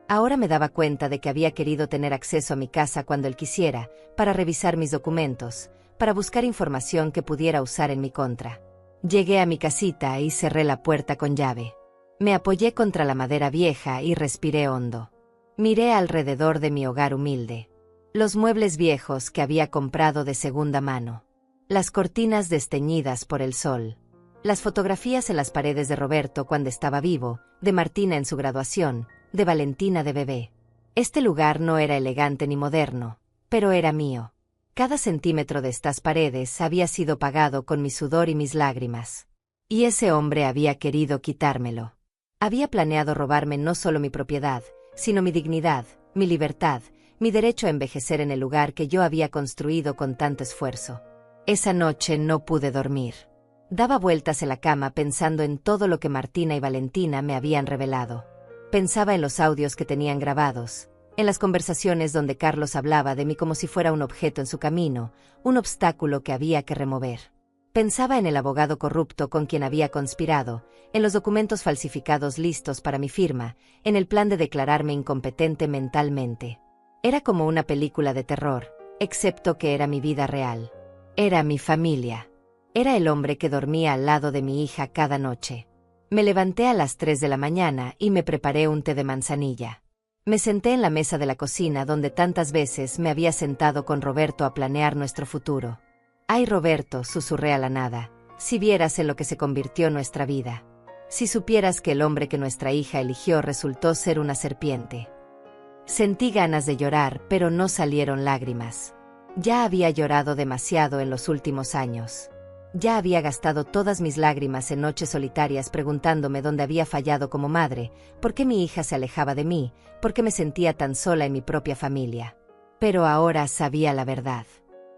[SPEAKER 1] Ahora me daba cuenta de que había querido tener acceso a mi casa cuando él quisiera, para revisar mis documentos, para buscar información que pudiera usar en mi contra. Llegué a mi casita y cerré la puerta con llave. Me apoyé contra la madera vieja y respiré hondo. Miré alrededor de mi hogar humilde. Los muebles viejos que había comprado de segunda mano. Las cortinas desteñidas por el sol. Las fotografías en las paredes de Roberto cuando estaba vivo, de Martina en su graduación, de Valentina de bebé. Este lugar no era elegante ni moderno, pero era mío. Cada centímetro de estas paredes había sido pagado con mi sudor y mis lágrimas. Y ese hombre había querido quitármelo. Había planeado robarme no solo mi propiedad, sino mi dignidad, mi libertad, mi derecho a envejecer en el lugar que yo había construido con tanto esfuerzo. Esa noche no pude dormir. Daba vueltas en la cama pensando en todo lo que Martina y Valentina me habían revelado. Pensaba en los audios que tenían grabados, en las conversaciones donde Carlos hablaba de mí como si fuera un objeto en su camino, un obstáculo que había que remover. Pensaba en el abogado corrupto con quien había conspirado, en los documentos falsificados listos para mi firma, en el plan de declararme incompetente mentalmente. Era como una película de terror, excepto que era mi vida real. Era mi familia. Era el hombre que dormía al lado de mi hija cada noche. Me levanté a las 3 de la mañana y me preparé un té de manzanilla. Me senté en la mesa de la cocina donde tantas veces me había sentado con Roberto a planear nuestro futuro. Ay, Roberto, susurré a la nada, si vieras en lo que se convirtió nuestra vida. Si supieras que el hombre que nuestra hija eligió resultó ser una serpiente. Sentí ganas de llorar, pero no salieron lágrimas. Ya había llorado demasiado en los últimos años. Ya había gastado todas mis lágrimas en noches solitarias preguntándome dónde había fallado como madre, por qué mi hija se alejaba de mí, por qué me sentía tan sola en mi propia familia. Pero ahora sabía la verdad.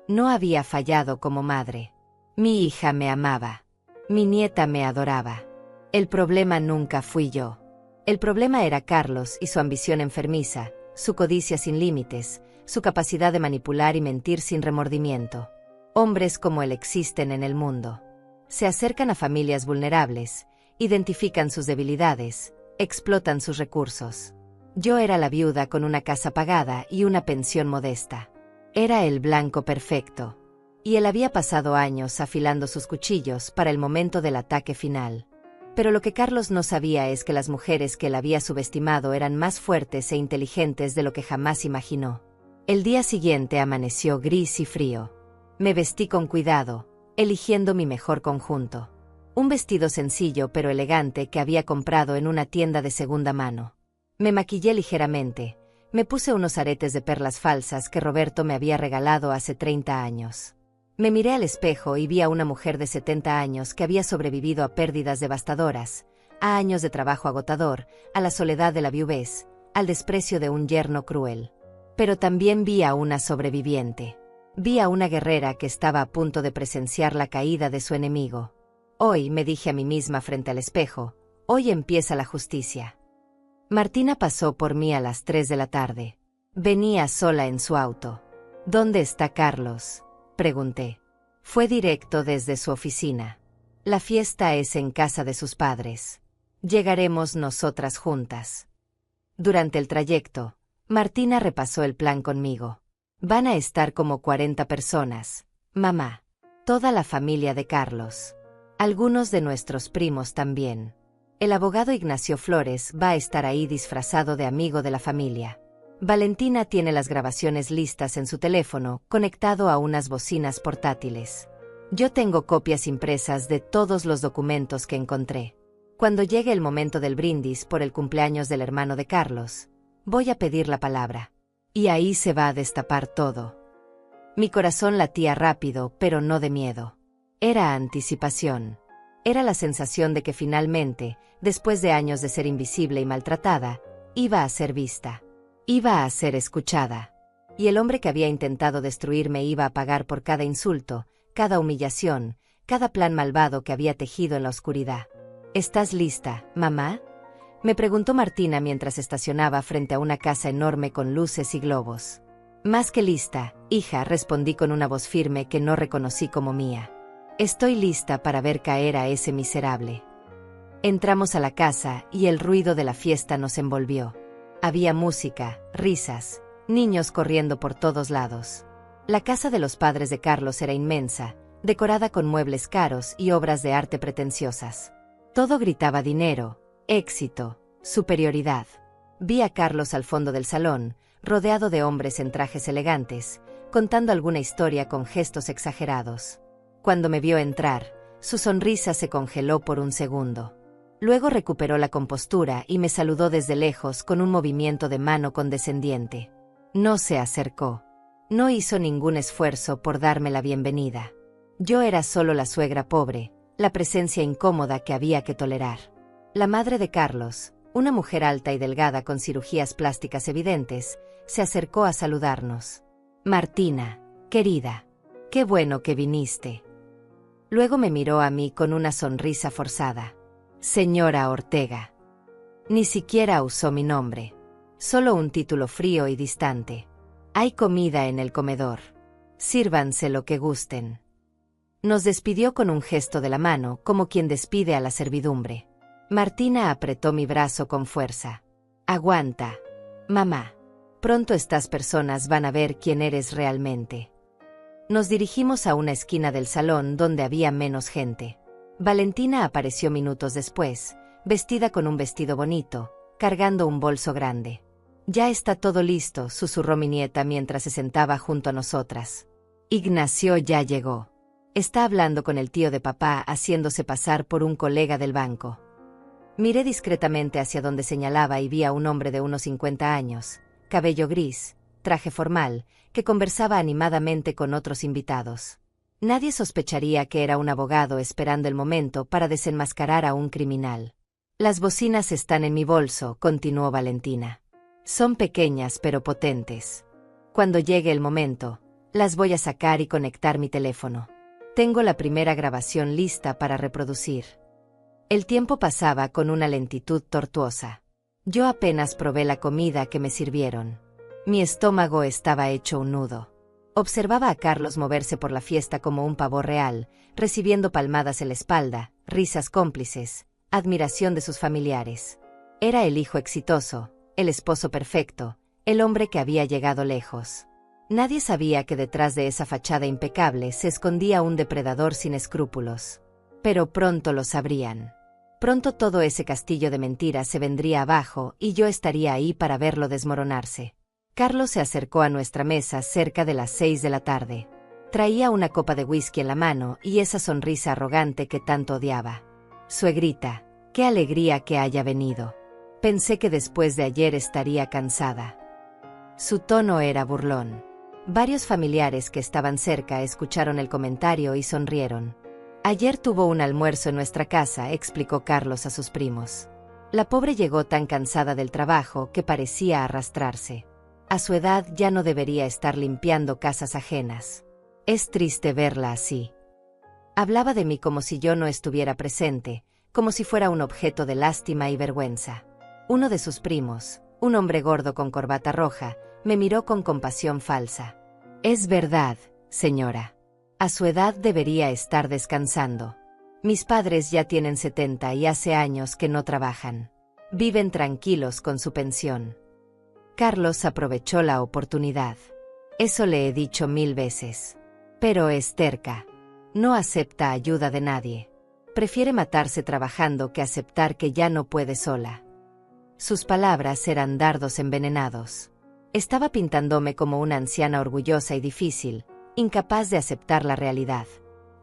[SPEAKER 1] No había fallado como madre. Mi hija me amaba. Mi nieta me adoraba. El problema nunca fui yo. El problema era Carlos y su ambición enfermiza, su codicia sin límites, su capacidad de manipular y mentir sin remordimiento. Hombres como él existen en el mundo. Se acercan a familias vulnerables, identifican sus debilidades, explotan sus recursos. Yo era la viuda con una casa pagada y una pensión modesta. Era el blanco perfecto. Y él había pasado años afilando sus cuchillos para el momento del ataque final. Pero lo que Carlos no sabía es que las mujeres que él había subestimado eran más fuertes e inteligentes de lo que jamás imaginó. El día siguiente amaneció gris y frío. Me vestí con cuidado, eligiendo mi mejor conjunto. Un vestido sencillo pero elegante que había comprado en una tienda de segunda mano. Me maquillé ligeramente. Me puse unos aretes de perlas falsas que Roberto me había regalado hace 30 años. Me miré al espejo y vi a una mujer de 70 años que había sobrevivido a pérdidas devastadoras, a años de trabajo agotador, a la soledad de la viudez, al desprecio de un yerno cruel. Pero también vi a una sobreviviente. Vi a una guerrera que estaba a punto de presenciar la caída de su enemigo. Hoy, me dije a mí misma frente al espejo, hoy empieza la justicia. Martina pasó por mí a las 3 de la tarde. Venía sola en su auto. ¿Dónde está Carlos?, pregunté. Fue directo desde su oficina. La fiesta es en casa de sus padres. Llegaremos nosotras juntas. Durante el trayecto, Martina repasó el plan conmigo. Van a estar como 40 personas, mamá. Toda la familia de Carlos. Algunos de nuestros primos también. El abogado Ignacio Flores va a estar ahí disfrazado de amigo de la familia. Valentina tiene las grabaciones listas en su teléfono, conectado a unas bocinas portátiles. Yo tengo copias impresas de todos los documentos que encontré. Cuando llegue el momento del brindis por el cumpleaños del hermano de Carlos, voy a pedir la palabra. Y ahí se va a destapar todo. Mi corazón latía rápido, pero no de miedo. Era anticipación. Era la sensación de que finalmente, después de años de ser invisible y maltratada, iba a ser vista. Iba a ser escuchada. Y el hombre que había intentado destruirme iba a pagar por cada insulto, cada humillación, cada plan malvado que había tejido en la oscuridad. ¿Estás lista, mamá?, me preguntó Martina mientras estacionaba frente a una casa enorme con luces y globos. Más que lista, hija, respondí con una voz firme que no reconocí como mía. Estoy lista para ver caer a ese miserable. Entramos a la casa y el ruido de la fiesta nos envolvió. Había música, risas, niños corriendo por todos lados. La casa de los padres de Carlos era inmensa, decorada con muebles caros y obras de arte pretenciosas. Todo gritaba dinero, éxito, superioridad. Vi a Carlos al fondo del salón, rodeado de hombres en trajes elegantes, contando alguna historia con gestos exagerados. Cuando me vio entrar, su sonrisa se congeló por un segundo. Luego recuperó la compostura y me saludó desde lejos con un movimiento de mano condescendiente. No se acercó. No hizo ningún esfuerzo por darme la bienvenida. Yo era solo la suegra pobre, la presencia incómoda que había que tolerar. La madre de Carlos, una mujer alta y delgada con cirugías plásticas evidentes, se acercó a saludarnos. Martina, querida, qué bueno que viniste. Luego me miró a mí con una sonrisa forzada. Señora Ortega. Ni siquiera usó mi nombre. Solo un título frío y distante. Hay comida en el comedor. Sírvanse lo que gusten. Nos despidió con un gesto de la mano, como quien despide a la servidumbre. Martina apretó mi brazo con fuerza. Aguanta, mamá. Pronto estas personas van a ver quién eres realmente. Nos dirigimos a una esquina del salón donde había menos gente. Valentina apareció minutos después, vestida con un vestido bonito, cargando un bolso grande. Ya está todo listo, susurró mi nieta mientras se sentaba junto a nosotras. Ignacio ya llegó. Está hablando con el tío de papá haciéndose pasar por un colega del banco. Miré discretamente hacia donde señalaba y vi a un hombre de unos 50 años, cabello gris, traje formal, que conversaba animadamente con otros invitados. Nadie sospecharía que era un abogado esperando el momento para desenmascarar a un criminal. Las bocinas están en mi bolso, continuó Valentina. Son pequeñas pero potentes. Cuando llegue el momento, las voy a sacar y conectar mi teléfono. Tengo la primera grabación lista para reproducir. El tiempo pasaba con una lentitud tortuosa. Yo apenas probé la comida que me sirvieron. Mi estómago estaba hecho un nudo. Observaba a Carlos moverse por la fiesta como un pavo real, recibiendo palmadas en la espalda, risas cómplices, admiración de sus familiares. Era el hijo exitoso, el esposo perfecto, el hombre que había llegado lejos. Nadie sabía que detrás de esa fachada impecable se escondía un depredador sin escrúpulos. Pero pronto lo sabrían. Pronto todo ese castillo de mentiras se vendría abajo y yo estaría ahí para verlo desmoronarse. Carlos se acercó a nuestra mesa cerca de las 6 de la tarde. Traía una copa de whisky en la mano y esa sonrisa arrogante que tanto odiaba. Suegrita, qué alegría que haya venido. Pensé que después de ayer estaría cansada. Su tono era burlón. Varios familiares que estaban cerca escucharon el comentario y sonrieron. Ayer tuvo un almuerzo en nuestra casa, explicó Carlos a sus primos. La pobre llegó tan cansada del trabajo que parecía arrastrarse. A su edad ya no debería estar limpiando casas ajenas. Es triste verla así. Hablaba de mí como si yo no estuviera presente, como si fuera un objeto de lástima y vergüenza. Uno de sus primos, un hombre gordo con corbata roja, me miró con compasión falsa. Es verdad, señora. A su edad debería estar descansando. Mis padres ya tienen 70 y hace años que no trabajan. Viven tranquilos con su pensión. Carlos aprovechó la oportunidad. Eso le he dicho 1000 veces. Pero es terca. No acepta ayuda de nadie. Prefiere matarse trabajando que aceptar que ya no puede sola. Sus palabras eran dardos envenenados. Estaba pintándome como una anciana orgullosa y difícil, incapaz de aceptar la realidad.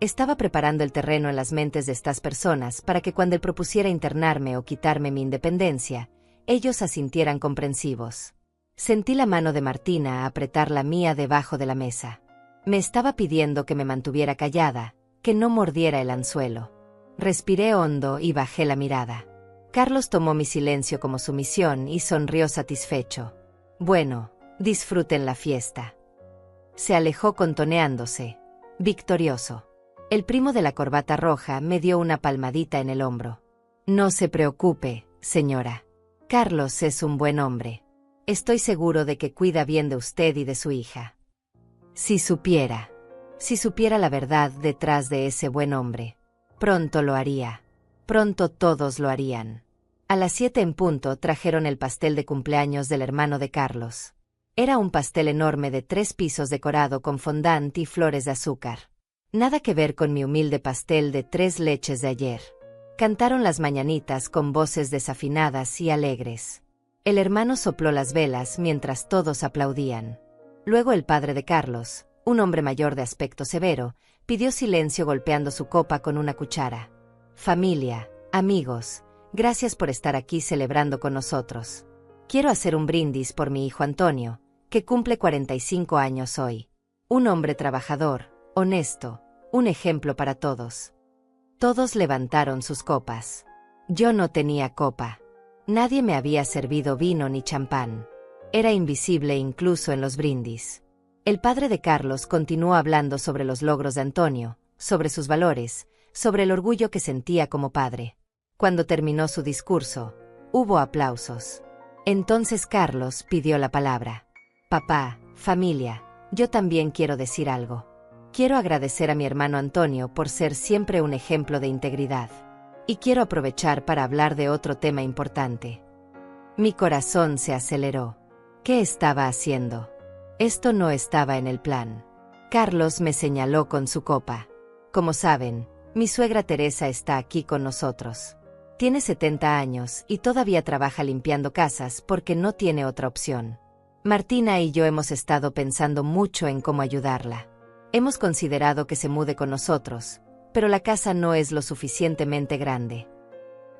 [SPEAKER 1] Estaba preparando el terreno en las mentes de estas personas para que cuando él propusiera internarme o quitarme mi independencia, ellos asintieran comprensivos. Sentí la mano de Martina apretar la mía debajo de la mesa. Me estaba pidiendo que me mantuviera callada, que no mordiera el anzuelo. Respiré hondo y bajé la mirada. Carlos tomó mi silencio como sumisión y sonrió satisfecho. Bueno, disfruten la fiesta. Se alejó contoneándose, victorioso. El primo de la corbata roja me dio una palmadita en el hombro. No se preocupe, señora. Carlos es un buen hombre. Estoy seguro de que cuida bien de usted y de su hija. Si supiera la verdad detrás de ese buen hombre, pronto lo haría. Pronto todos lo harían. A las 7 en punto trajeron el pastel de cumpleaños del hermano de Carlos. Era un pastel enorme de 3 pisos decorado con fondant y flores de azúcar. Nada que ver con mi humilde pastel de 3 leches de ayer. Cantaron las mañanitas con voces desafinadas y alegres. El hermano sopló las velas mientras todos aplaudían. Luego el padre de Carlos, un hombre mayor de aspecto severo, pidió silencio golpeando su copa con una cuchara. Familia, amigos, gracias por estar aquí celebrando con nosotros. Quiero hacer un brindis por mi hijo Antonio, que cumple 45 años hoy. Un hombre trabajador, honesto, un ejemplo para todos. Todos levantaron sus copas. Yo no tenía copa. Nadie me había servido vino ni champán. Era invisible incluso en los brindis. El padre de Carlos continuó hablando sobre los logros de Antonio, sobre sus valores, sobre el orgullo que sentía como padre. Cuando terminó su discurso, hubo aplausos. Entonces Carlos pidió la palabra. Papá, familia, yo también quiero decir algo. Quiero agradecer a mi hermano Antonio por ser siempre un ejemplo de integridad. Y quiero aprovechar para hablar de otro tema importante. Mi corazón se aceleró. ¿Qué estaba haciendo? Esto no estaba en el plan. Carlos me señaló con su copa. Como saben, mi suegra Teresa está aquí con nosotros. Tiene 70 años y todavía trabaja limpiando casas porque no tiene otra opción. Martina y yo hemos estado pensando mucho en cómo ayudarla. Hemos considerado que se mude con nosotros, pero la casa no es lo suficientemente grande.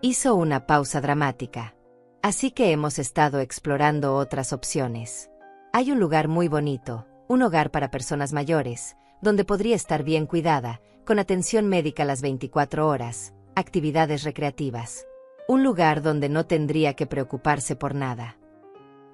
[SPEAKER 1] Hizo una pausa dramática. Así que hemos estado explorando otras opciones. Hay un lugar muy bonito, un hogar para personas mayores, donde podría estar bien cuidada, con atención médica las 24 horas, actividades recreativas. Un lugar donde no tendría que preocuparse por nada.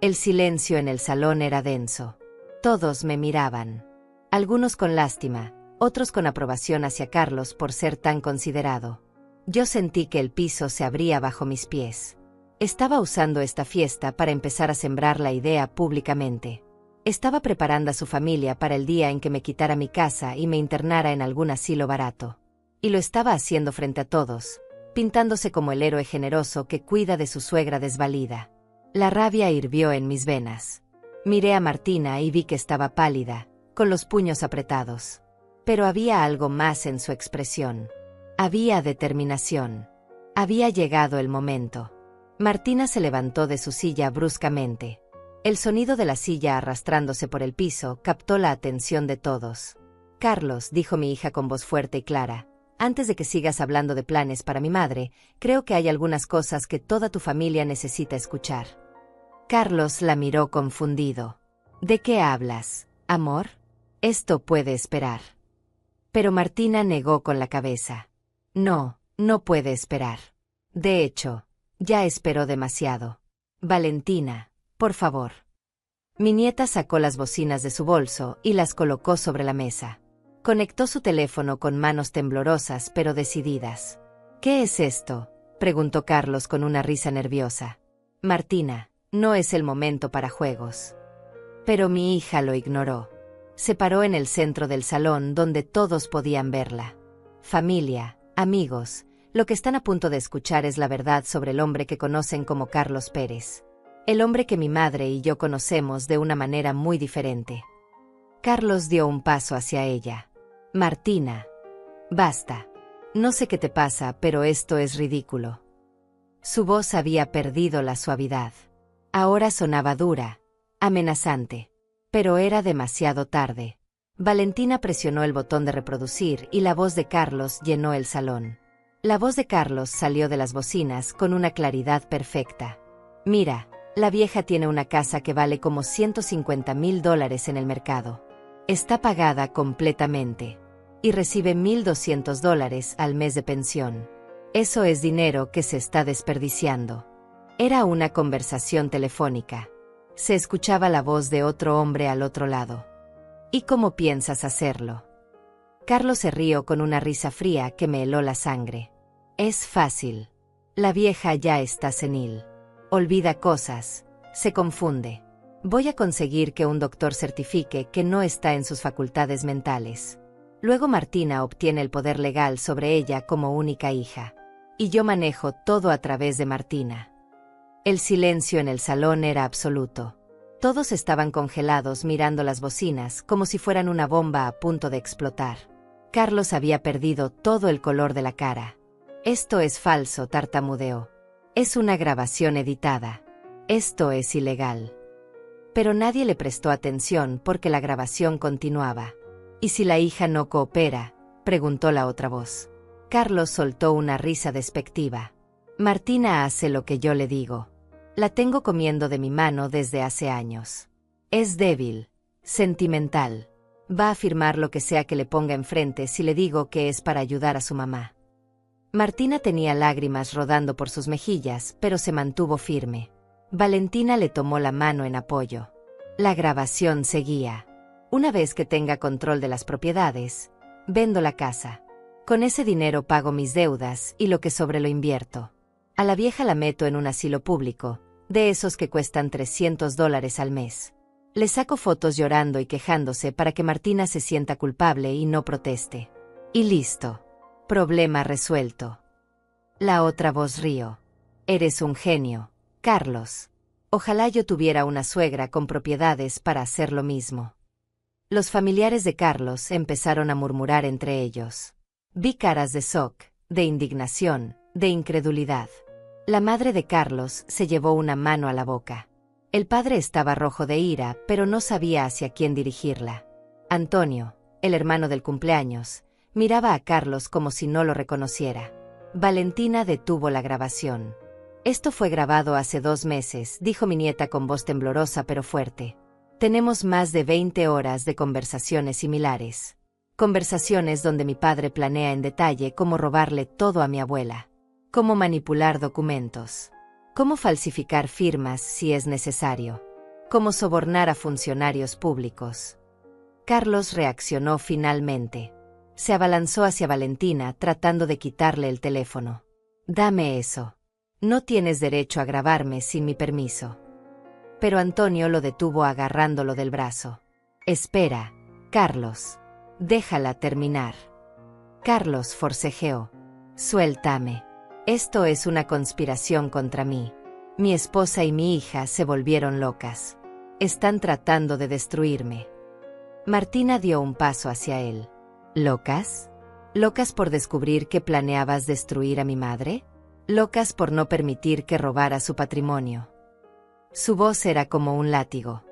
[SPEAKER 1] El silencio en el salón era denso. Todos me miraban. Algunos con lástima, otros con aprobación hacia Carlos por ser tan considerado. Yo sentí que el piso se abría bajo mis pies. Estaba usando esta fiesta para empezar a sembrar la idea públicamente. Estaba preparando a su familia para el día en que me quitara mi casa y me internara en algún asilo barato. Y lo estaba haciendo frente a todos, pintándose como el héroe generoso que cuida de su suegra desvalida. La rabia hirvió en mis venas. Miré a Martina y vi que estaba pálida, con los puños apretados. Pero había algo más en su expresión. Había determinación. Había llegado el momento. Martina se levantó de su silla bruscamente. El sonido de la silla arrastrándose por el piso captó la atención de todos. «Carlos», dijo mi hija con voz fuerte y clara, «antes de que sigas hablando de planes para mi madre, creo que hay algunas cosas que toda tu familia necesita escuchar». Carlos la miró confundido. «¿De qué hablas, amor? Esto puede esperar». Pero Martina negó con la cabeza. «No, no puede esperar. De hecho, ya esperó demasiado. Valentina, por favor». Mi nieta sacó las bocinas de su bolso y las colocó sobre la mesa. Conectó su teléfono con manos temblorosas pero decididas. «¿Qué es esto?», preguntó Carlos con una risa nerviosa. «Martina, no es el momento para juegos». Pero mi hija lo ignoró. Se paró en el centro del salón donde todos podían verla. Familia, amigos, lo que están a punto de escuchar es la verdad sobre el hombre que conocen como Carlos Pérez. El hombre que mi madre y yo conocemos de una manera muy diferente. Carlos dio un paso hacia ella. «Martina, basta. No sé qué te pasa, pero esto es ridículo». Su voz había perdido la suavidad. Ahora sonaba dura, amenazante. Pero era demasiado tarde. Valentina presionó el botón de reproducir y la voz de Carlos llenó el salón. La voz de Carlos salió de las bocinas con una claridad perfecta. «Mira, la vieja tiene una casa que vale como $150,000 en el mercado. Está pagada completamente. Y recibe $1,200 al mes de pensión. Eso es dinero que se está desperdiciando». Era una conversación telefónica. Se escuchaba la voz de otro hombre al otro lado. «¿Y cómo piensas hacerlo?». Carlos se rió con una risa fría que me heló la sangre. «Es fácil. La vieja ya está senil. Olvida cosas, se confunde. Voy a conseguir que un doctor certifique que no está en sus facultades mentales. Luego Martina obtiene el poder legal sobre ella como única hija. Y yo manejo todo a través de Martina». El silencio en el salón era absoluto. Todos estaban congelados mirando las bocinas como si fueran una bomba a punto de explotar. Carlos había perdido todo el color de la cara. «Esto es falso», tartamudeó. «Es una grabación editada. Esto es ilegal». Pero nadie le prestó atención porque la grabación continuaba. «¿Y si la hija no coopera?», preguntó la otra voz. Carlos soltó una risa despectiva. «Martina hace lo que yo le digo. La tengo comiendo de mi mano desde hace años. Es débil, sentimental. Va a firmar lo que sea que le ponga enfrente si le digo que es para ayudar a su mamá». Martina tenía lágrimas rodando por sus mejillas, pero se mantuvo firme. Valentina le tomó la mano en apoyo. La grabación seguía. «Una vez que tenga control de las propiedades, vendo la casa. Con ese dinero pago mis deudas y lo que sobre lo invierto. A la vieja la meto en un asilo público, de esos que cuestan $300 al mes. Le saco fotos llorando y quejándose para que Martina se sienta culpable y no proteste. Y listo. Problema resuelto». La otra voz rió. «Eres un genio, Carlos. Ojalá yo tuviera una suegra con propiedades para hacer lo mismo». Los familiares de Carlos empezaron a murmurar entre ellos. Vi caras de shock, de indignación, de incredulidad. La madre de Carlos se llevó una mano a la boca. El padre estaba rojo de ira, pero no sabía hacia quién dirigirla. «Antonio, el hermano del cumpleaños, miraba a Carlos como si no lo reconociera. Valentina detuvo la grabación. Esto fue grabado hace 2 meses, dijo mi nieta con voz temblorosa pero fuerte. Tenemos más de 20 horas de conversaciones similares. Conversaciones donde mi padre planea en detalle cómo robarle todo a mi abuela. Cómo manipular documentos. Cómo falsificar firmas si es necesario. Cómo sobornar a funcionarios públicos. Carlos reaccionó finalmente. Se abalanzó hacia Valentina tratando de quitarle el teléfono. Dame eso. No tienes derecho a grabarme sin mi permiso. Pero Antonio lo detuvo agarrándolo del brazo. Espera, Carlos. Déjala terminar. Carlos forcejeó. Suéltame. Esto es una conspiración contra mí. Mi esposa y mi hija se volvieron locas. Están tratando de destruirme. Martina dio un paso hacia él. ¿Locas? ¿Locas por descubrir que planeabas destruir a mi madre? ¿Locas por no permitir que robara su patrimonio? Su voz era como un látigo.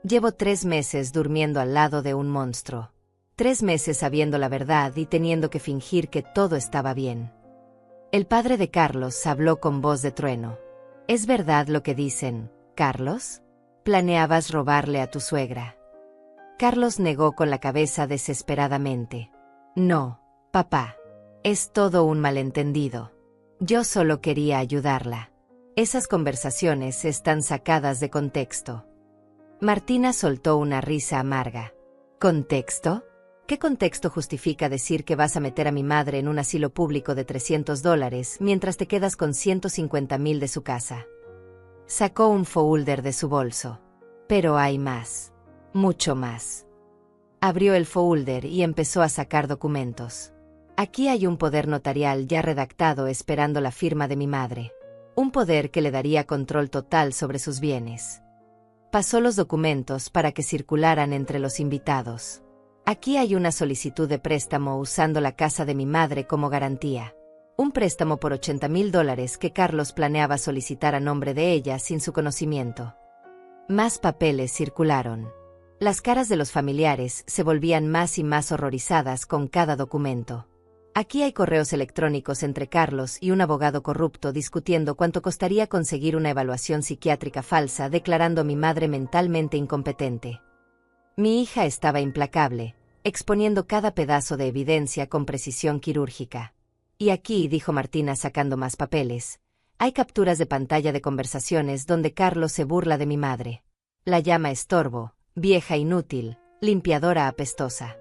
[SPEAKER 1] Llevo 3 meses durmiendo al lado de un monstruo. 3 meses sabiendo la verdad y teniendo que fingir que todo estaba bien. El padre de Carlos habló con voz de trueno. ¿Es verdad lo que dicen, Carlos? ¿Planeabas robarle a tu suegra? Carlos negó con la cabeza desesperadamente. No, papá. Es todo un malentendido. Yo solo quería ayudarla. Esas conversaciones están sacadas de contexto. Martina soltó una risa amarga. ¿Contexto? ¿Qué contexto justifica decir que vas a meter a mi madre en un asilo público de $300 mientras te quedas con 150,000 de su casa? Sacó un folder de su bolso. Pero hay más. Mucho más. Abrió el folder y empezó a sacar documentos. Aquí hay un poder notarial ya redactado esperando la firma de mi madre. Un poder que le daría control total sobre sus bienes. Pasó los documentos para que circularan entre los invitados. Aquí hay una solicitud de préstamo usando la casa de mi madre como garantía. Un préstamo por $80,000 que Carlos planeaba solicitar a nombre de ella sin su conocimiento. Más papeles circularon. Las caras de los familiares se volvían más y más horrorizadas con cada documento. Aquí hay correos electrónicos entre Carlos y un abogado corrupto discutiendo cuánto costaría conseguir una evaluación psiquiátrica falsa declarando a mi madre mentalmente incompetente. Mi hija estaba implacable, exponiendo cada pedazo de evidencia con precisión quirúrgica. Y aquí, dijo Martina sacando más papeles, hay capturas de pantalla de conversaciones donde Carlos se burla de mi madre. La llama estorbo, vieja inútil, limpiadora apestosa.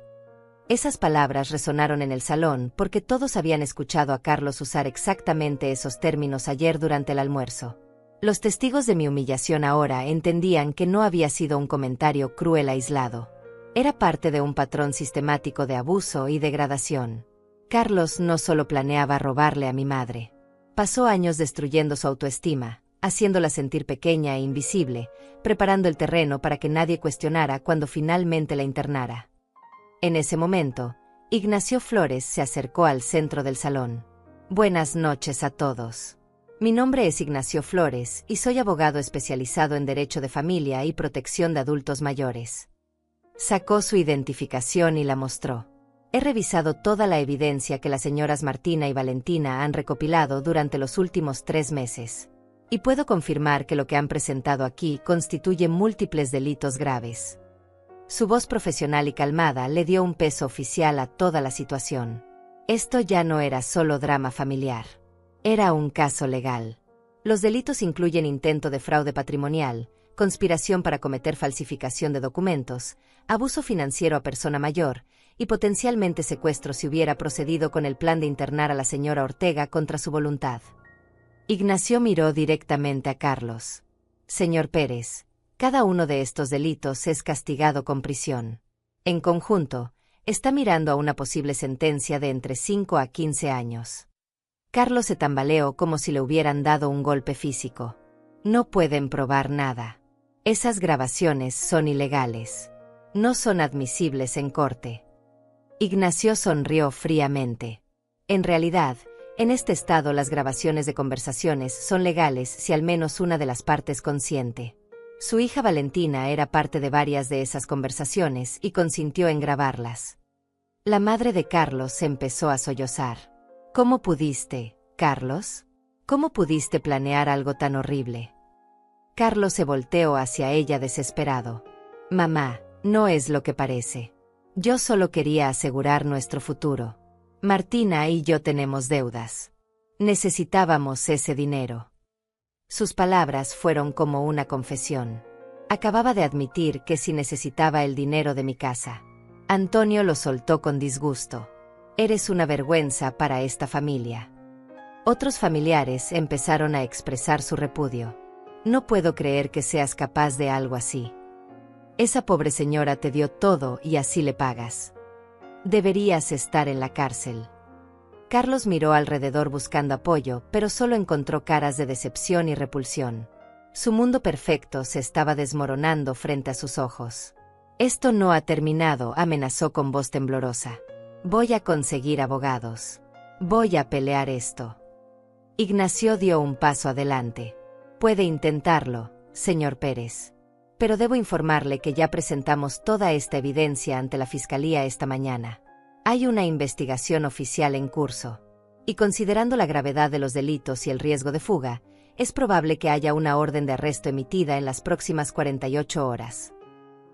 [SPEAKER 1] Esas palabras resonaron en el salón porque todos habían escuchado a Carlos usar exactamente esos términos ayer durante el almuerzo. Los testigos de mi humillación ahora entendían que no había sido un comentario cruel aislado. Era parte de un patrón sistemático de abuso y degradación. Carlos no solo planeaba robarle a mi madre. Pasó años destruyendo su autoestima, haciéndola sentir pequeña e invisible, preparando el terreno para que nadie cuestionara cuando finalmente la internara. En ese momento, Ignacio Flores se acercó al centro del salón. Buenas noches a todos. Mi nombre es Ignacio Flores y soy abogado especializado en Derecho de Familia y Protección de Adultos Mayores. Sacó su identificación y la mostró. He revisado toda la evidencia que las señoras Martina y Valentina han recopilado durante los últimos 3 meses. Y puedo confirmar que lo que han presentado aquí constituye múltiples delitos graves. Su voz profesional y calmada le dio un peso oficial a toda la situación. Esto ya no era solo drama familiar. Era un caso legal. Los delitos incluyen intento de fraude patrimonial, conspiración para cometer falsificación de documentos, abuso financiero a persona mayor y potencialmente secuestro si hubiera procedido con el plan de internar a la señora Ortega contra su voluntad. Ignacio miró directamente a Carlos. Señor Pérez, cada uno de estos delitos es castigado con prisión. En conjunto, está mirando a una posible sentencia de entre 5 a 15 años. Carlos se tambaleó como si le hubieran dado un golpe físico. No pueden probar nada. Esas grabaciones son ilegales. No son admisibles en corte. Ignacio sonrió fríamente. En realidad, en este estado las grabaciones de conversaciones son legales si al menos una de las partes consiente. Su hija Valentina era parte de varias de esas conversaciones y consintió en grabarlas. La madre de Carlos empezó a sollozar. ¿Cómo pudiste, Carlos? ¿Cómo pudiste planear algo tan horrible? Carlos se volteó hacia ella desesperado. Mamá, no es lo que parece. Yo solo quería asegurar nuestro futuro. Martina y yo tenemos deudas. Necesitábamos ese dinero. Sus palabras fueron como una confesión. Acababa de admitir que sí necesitaba el dinero de mi casa. Antonio lo soltó con disgusto. Eres una vergüenza para esta familia. Otros familiares empezaron a expresar su repudio. No puedo creer que seas capaz de algo así. Esa pobre señora te dio todo y así le pagas. Deberías estar en la cárcel. Carlos miró alrededor buscando apoyo, pero solo encontró caras de decepción y repulsión. Su mundo perfecto se estaba desmoronando frente a sus ojos. Esto no ha terminado, amenazó con voz temblorosa. Voy a conseguir abogados. Voy a pelear esto. Ignacio dio un paso adelante. Puede intentarlo, señor Pérez. Pero debo informarle que ya presentamos toda esta evidencia ante la Fiscalía esta mañana. Hay una investigación oficial en curso. Y considerando la gravedad de los delitos y el riesgo de fuga, es probable que haya una orden de arresto emitida en las próximas 48 horas.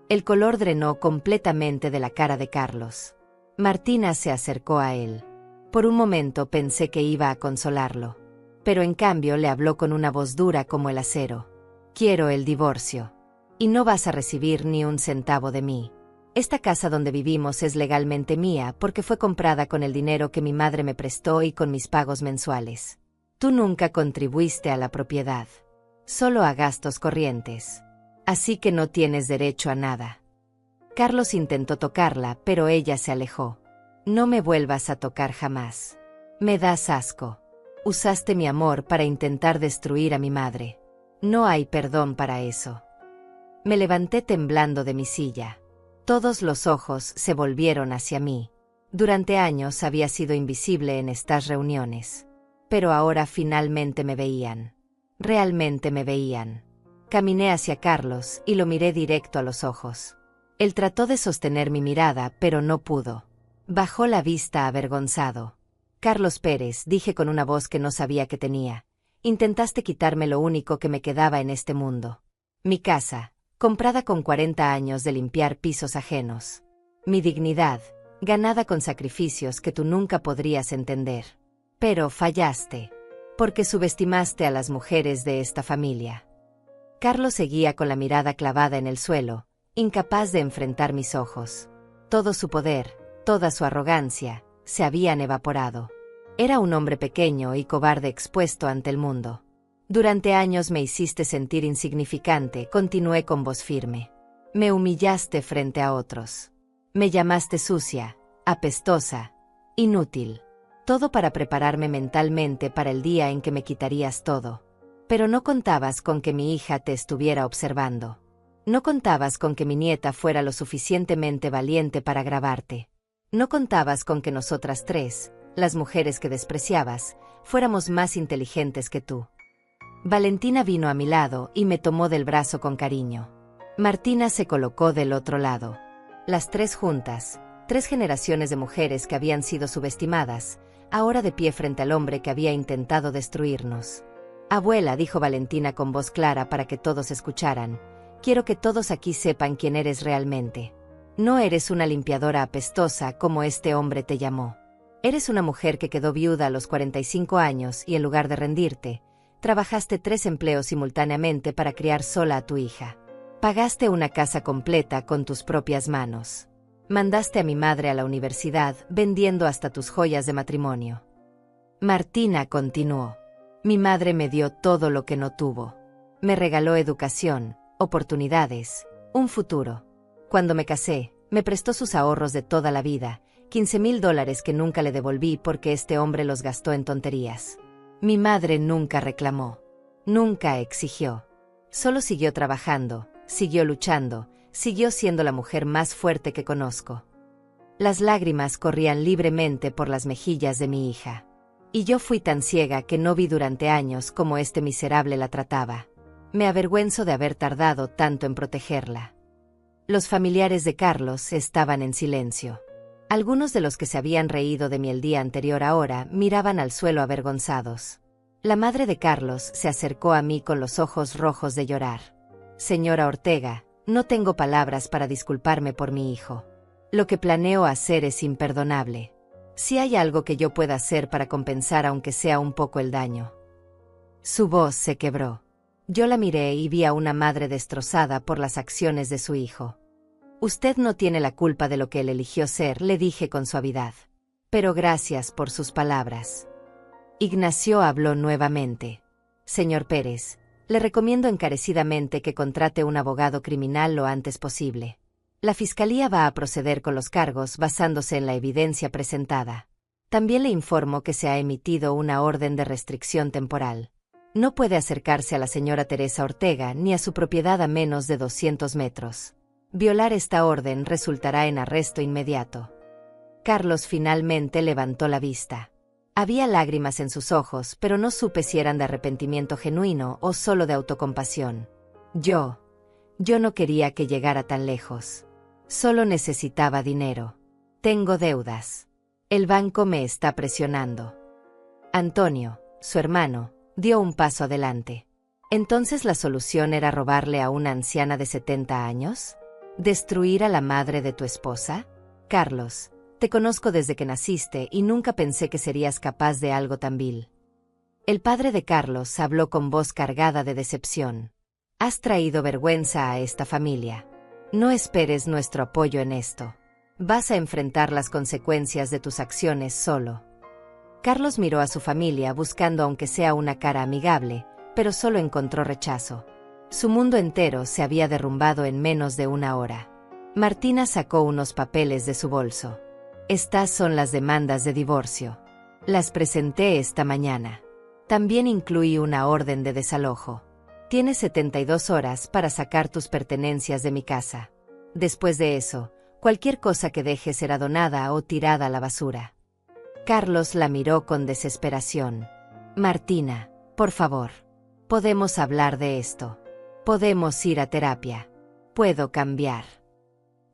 [SPEAKER 1] El color drenó completamente de la cara de Carlos. Martina se acercó a él. Por un momento pensé que iba a consolarlo. Pero en cambio le habló con una voz dura como el acero. Quiero el divorcio. Y no vas a recibir ni un centavo de mí. Esta casa donde vivimos es legalmente mía porque fue comprada con el dinero que mi madre me prestó y con mis pagos mensuales. Tú nunca contribuiste a la propiedad. Solo a gastos corrientes. Así que no tienes derecho a nada. Carlos intentó tocarla, pero ella se alejó. No me vuelvas a tocar jamás. Me das asco. Usaste mi amor para intentar destruir a mi madre. No hay perdón para eso. Me levanté temblando de mi silla. Todos los ojos se volvieron hacia mí. Durante años había sido invisible en estas reuniones. Pero ahora finalmente me veían. Realmente me veían. Caminé hacia Carlos y lo miré directo a los ojos. Él trató de sostener mi mirada, pero no pudo. Bajó la vista avergonzado. Carlos Pérez, dije con una voz que no sabía que tenía. Intentaste quitarme lo único que me quedaba en este mundo. Mi casa, comprada con 40 años de limpiar pisos ajenos. Mi dignidad, ganada con sacrificios que tú nunca podrías entender. Pero fallaste. Porque subestimaste a las mujeres de esta familia. Carlos seguía con la mirada clavada en el suelo, incapaz de enfrentar mis ojos. Todo su poder, toda su arrogancia, se habían evaporado. Era un hombre pequeño y cobarde expuesto ante el mundo. Durante años me hiciste sentir insignificante, continué con voz firme. Me humillaste frente a otros. Me llamaste sucia, apestosa, inútil. Todo para prepararme mentalmente para el día en que me quitarías todo. Pero no contabas con que mi hija te estuviera observando. No contabas con que mi nieta fuera lo suficientemente valiente para grabarte. No contabas con que nosotras tres, las mujeres que despreciabas, fuéramos más inteligentes que tú. Valentina vino a mi lado y me tomó del brazo con cariño. Martina se colocó del otro lado. Las tres juntas, 3 generaciones de mujeres que habían sido subestimadas, ahora de pie frente al hombre que había intentado destruirnos. Abuela, dijo Valentina con voz clara para que todos escucharan, quiero que todos aquí sepan quién eres realmente. No eres una limpiadora apestosa como este hombre te llamó. Eres una mujer que quedó viuda a los 45 años y en lugar de rendirte, trabajaste 3 empleos simultáneamente para criar sola a tu hija. Pagaste una casa completa con tus propias manos. Mandaste a mi madre a la universidad vendiendo hasta tus joyas de matrimonio. Martina continuó. Mi madre me dio todo lo que no tuvo. Me regaló educación, oportunidades, un futuro. Cuando me casé, me prestó sus ahorros de toda la vida, $15,000 que nunca le devolví porque este hombre los gastó en tonterías. Mi madre nunca reclamó, nunca exigió. Solo siguió trabajando, siguió luchando, siguió siendo la mujer más fuerte que conozco. Las lágrimas corrían libremente por las mejillas de mi hija. Y yo fui tan ciega que no vi durante años cómo este miserable la trataba. Me avergüenzo de haber tardado tanto en protegerla. Los familiares de Carlos estaban en silencio. Algunos de los que se habían reído de mí el día anterior ahora miraban al suelo avergonzados. La madre de Carlos se acercó a mí con los ojos rojos de llorar. Señora Ortega, no tengo palabras para disculparme por mi hijo. Lo que planeo hacer es imperdonable. Si hay algo que yo pueda hacer para compensar aunque sea un poco el daño. Su voz se quebró. Yo la miré y vi a una madre destrozada por las acciones de su hijo. Usted no tiene la culpa de lo que él eligió ser, le dije con suavidad. Pero gracias por sus palabras. Ignacio habló nuevamente. Señor Pérez, le recomiendo encarecidamente que contrate un abogado criminal lo antes posible. La Fiscalía va a proceder con los cargos basándose en la evidencia presentada. También le informo que se ha emitido una orden de restricción temporal. No puede acercarse a la señora Teresa Ortega ni a su propiedad a menos de 200 metros. Violar esta orden resultará en arresto inmediato. Carlos finalmente levantó la vista. Había lágrimas en sus ojos, pero no supe si eran de arrepentimiento genuino o solo de autocompasión. Yo no quería que llegara tan lejos. Solo necesitaba dinero. Tengo deudas. El banco me está presionando. Antonio, su hermano, dio un paso adelante. ¿Entonces la solución era robarle a una anciana de 70 años? ¿Destruir a la madre de tu esposa? Carlos, te conozco desde que naciste y nunca pensé que serías capaz de algo tan vil. El padre de Carlos habló con voz cargada de decepción. Has traído vergüenza a esta familia. No esperes nuestro apoyo en esto. Vas a enfrentar las consecuencias de tus acciones solo. Carlos miró a su familia buscando aunque sea una cara amigable, pero solo encontró rechazo. Su mundo entero se había derrumbado en menos de una hora. Martina sacó unos papeles de su bolso. Estas son las demandas de divorcio. Las presenté esta mañana. También incluí una orden de desalojo. Tienes 72 horas para sacar tus pertenencias de mi casa. Después de eso, cualquier cosa que dejes será donada o tirada a la basura. Carlos la miró con desesperación. Martina, por favor. Podemos hablar de esto. Podemos ir a terapia. Puedo cambiar.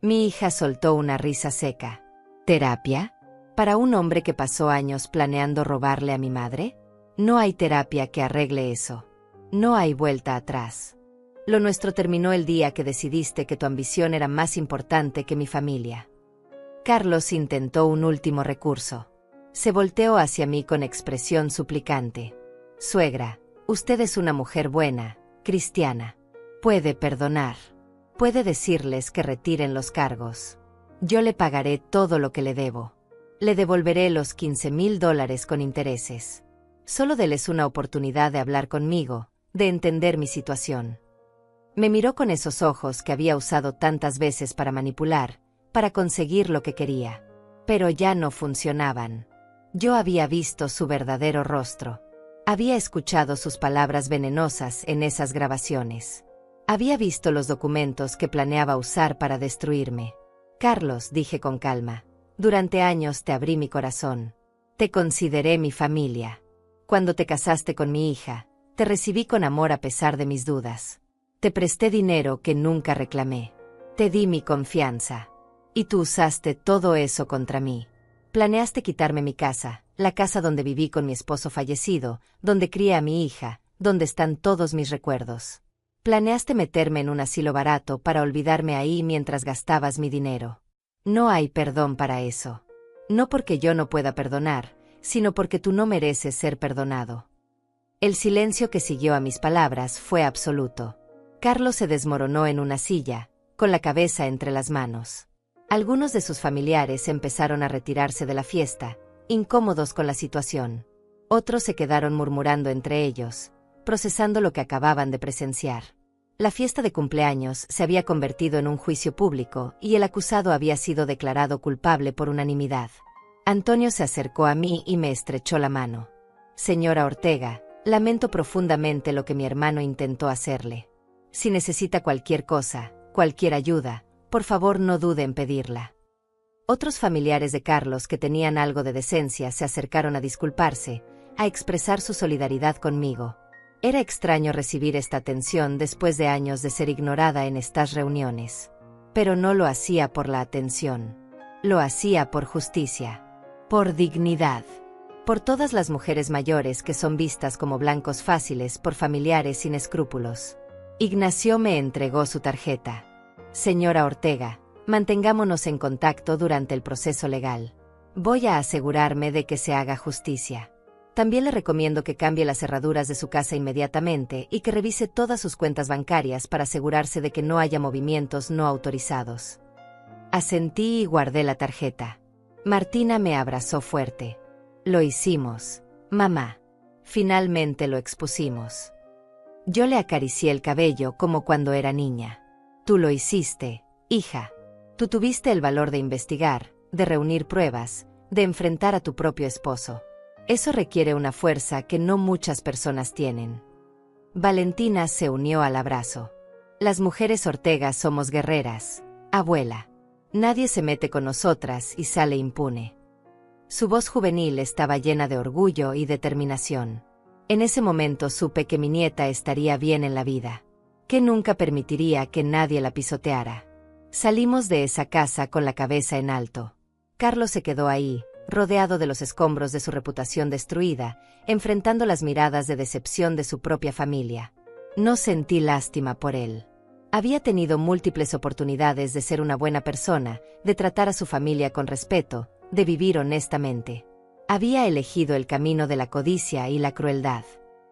[SPEAKER 1] Mi hija soltó una risa seca. ¿Terapia? ¿Para un hombre que pasó años planeando robarle a mi madre? No hay terapia que arregle eso. No hay vuelta atrás. Lo nuestro terminó el día que decidiste que tu ambición era más importante que mi familia. Carlos intentó un último recurso. Se volteó hacia mí con expresión suplicante. Suegra, usted es una mujer buena, cristiana. Puede perdonar. Puede decirles que retiren los cargos. Yo le pagaré todo lo que le debo. Le devolveré los $15,000 con intereses. Solo déles una oportunidad de hablar conmigo, de entender mi situación. Me miró con esos ojos que había usado tantas veces para manipular, para conseguir lo que quería. Pero ya no funcionaban. Yo había visto su verdadero rostro. Había escuchado sus palabras venenosas en esas grabaciones. Había visto los documentos que planeaba usar para destruirme. Carlos, dije con calma, durante años te abrí mi corazón. Te consideré mi familia. Cuando te casaste con mi hija, te recibí con amor a pesar de mis dudas. Te presté dinero que nunca reclamé. Te di mi confianza. Y tú usaste todo eso contra mí. Planeaste quitarme mi casa, la casa donde viví con mi esposo fallecido, donde crié a mi hija, donde están todos mis recuerdos. Planeaste meterme en un asilo barato para olvidarme ahí mientras gastabas mi dinero. No hay perdón para eso. No porque yo no pueda perdonar, sino porque tú no mereces ser perdonado. El silencio que siguió a mis palabras fue absoluto. Carlos se desmoronó en una silla, con la cabeza entre las manos. Algunos de sus familiares empezaron a retirarse de la fiesta, incómodos con la situación. Otros se quedaron murmurando entre ellos, procesando lo que acababan de presenciar. La fiesta de cumpleaños se había convertido en un juicio público y el acusado había sido declarado culpable por unanimidad. Antonio se acercó a mí y me estrechó la mano. Señora Ortega, lamento profundamente lo que mi hermano intentó hacerle. Si necesita cualquier cosa, cualquier ayuda, por favor no dude en pedirla. Otros familiares de Carlos que tenían algo de decencia se acercaron a disculparse, a expresar su solidaridad conmigo. Era extraño recibir esta atención después de años de ser ignorada en estas reuniones. Pero no lo hacía por la atención. Lo hacía por justicia, por dignidad, por todas las mujeres mayores que son vistas como blancos fáciles por familiares sin escrúpulos. Ignacio me entregó su tarjeta. Señora Ortega, mantengámonos en contacto durante el proceso legal. Voy a asegurarme de que se haga justicia. También le recomiendo que cambie las cerraduras de su casa inmediatamente y que revise todas sus cuentas bancarias para asegurarse de que no haya movimientos no autorizados. Asentí y guardé la tarjeta. Martina me abrazó fuerte. Lo hicimos, mamá. Finalmente lo expusimos. Yo le acaricié el cabello como cuando era niña. Tú lo hiciste, hija. Tú tuviste el valor de investigar, de reunir pruebas, de enfrentar a tu propio esposo. Eso requiere una fuerza que no muchas personas tienen. Valentina se unió al abrazo. Las mujeres Ortega somos guerreras, abuela. Nadie se mete con nosotras y sale impune. Su voz juvenil estaba llena de orgullo y determinación. En ese momento supe que mi nieta estaría bien en la vida, que nunca permitiría que nadie la pisoteara. Salimos de esa casa con la cabeza en alto. Carlos se quedó ahí, rodeado de los escombros de su reputación destruida, enfrentando las miradas de decepción de su propia familia. No sentí lástima por él. Había tenido múltiples oportunidades de ser una buena persona, de tratar a su familia con respeto, de vivir honestamente. Había elegido el camino de la codicia y la crueldad.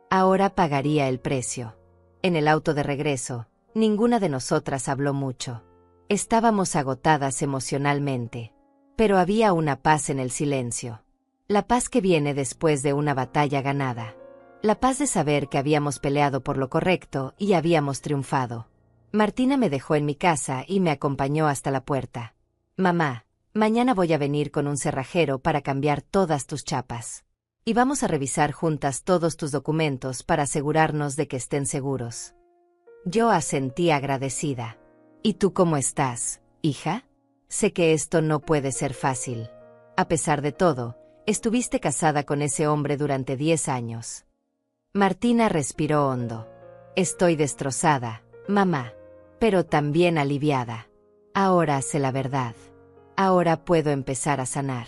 [SPEAKER 1] Ahora pagaría el precio. En el auto de regreso, ninguna de nosotras habló mucho. Estábamos agotadas emocionalmente. Pero había una paz en el silencio. La paz que viene después de una batalla ganada. La paz de saber que habíamos peleado por lo correcto y habíamos triunfado. Martina me dejó en mi casa y me acompañó hasta la puerta. Mamá, mañana voy a venir con un cerrajero para cambiar todas tus chapas. Y vamos a revisar juntas todos tus documentos para asegurarnos de que estén seguros. Yo asentí agradecida. ¿Y tú cómo estás, hija? Sé que esto no puede ser fácil. A pesar de todo, estuviste casada con ese hombre durante 10 años. Martina respiró hondo. Estoy destrozada, mamá, pero también aliviada. Ahora sé la verdad. Ahora puedo empezar a sanar.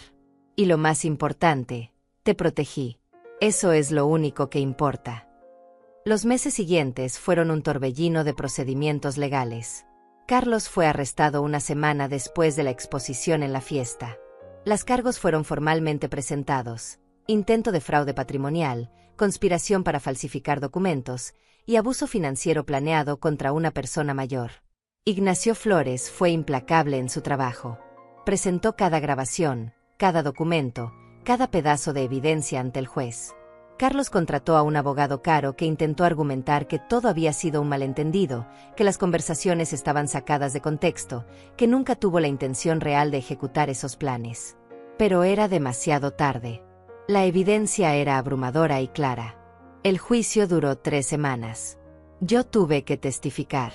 [SPEAKER 1] Y lo más importante, te protegí. Eso es lo único que importa. Los meses siguientes fueron un torbellino de procedimientos legales. Carlos fue arrestado una semana después de la exposición en la fiesta. Los cargos fueron formalmente presentados: intento de fraude patrimonial, conspiración para falsificar documentos y abuso financiero planeado contra una persona mayor. Ignacio Flores fue implacable en su trabajo. Presentó cada grabación, cada documento, cada pedazo de evidencia ante el juez. Carlos contrató a un abogado caro que intentó argumentar que todo había sido un malentendido, que las conversaciones estaban sacadas de contexto, que nunca tuvo la intención real de ejecutar esos planes. Pero era demasiado tarde. La evidencia era abrumadora y clara. El juicio duró 3 semanas. Yo tuve que testificar.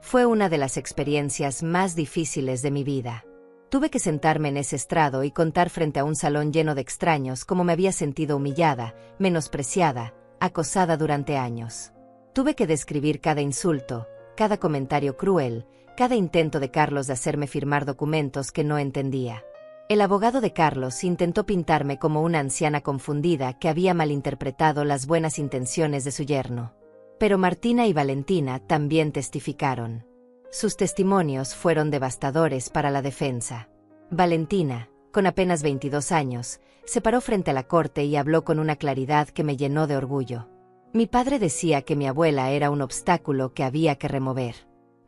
[SPEAKER 1] Fue una de las experiencias más difíciles de mi vida. Tuve que sentarme en ese estrado y contar frente a un salón lleno de extraños cómo me había sentido humillada, menospreciada, acosada durante años. Tuve que describir cada insulto, cada comentario cruel, cada intento de Carlos de hacerme firmar documentos que no entendía. El abogado de Carlos intentó pintarme como una anciana confundida que había malinterpretado las buenas intenciones de su yerno. Pero Martina y Valentina también testificaron. Sus testimonios fueron devastadores para la defensa. Valentina, con apenas 22 años, se paró frente a la corte y habló con una claridad que me llenó de orgullo. Mi padre decía que mi abuela era un obstáculo que había que remover.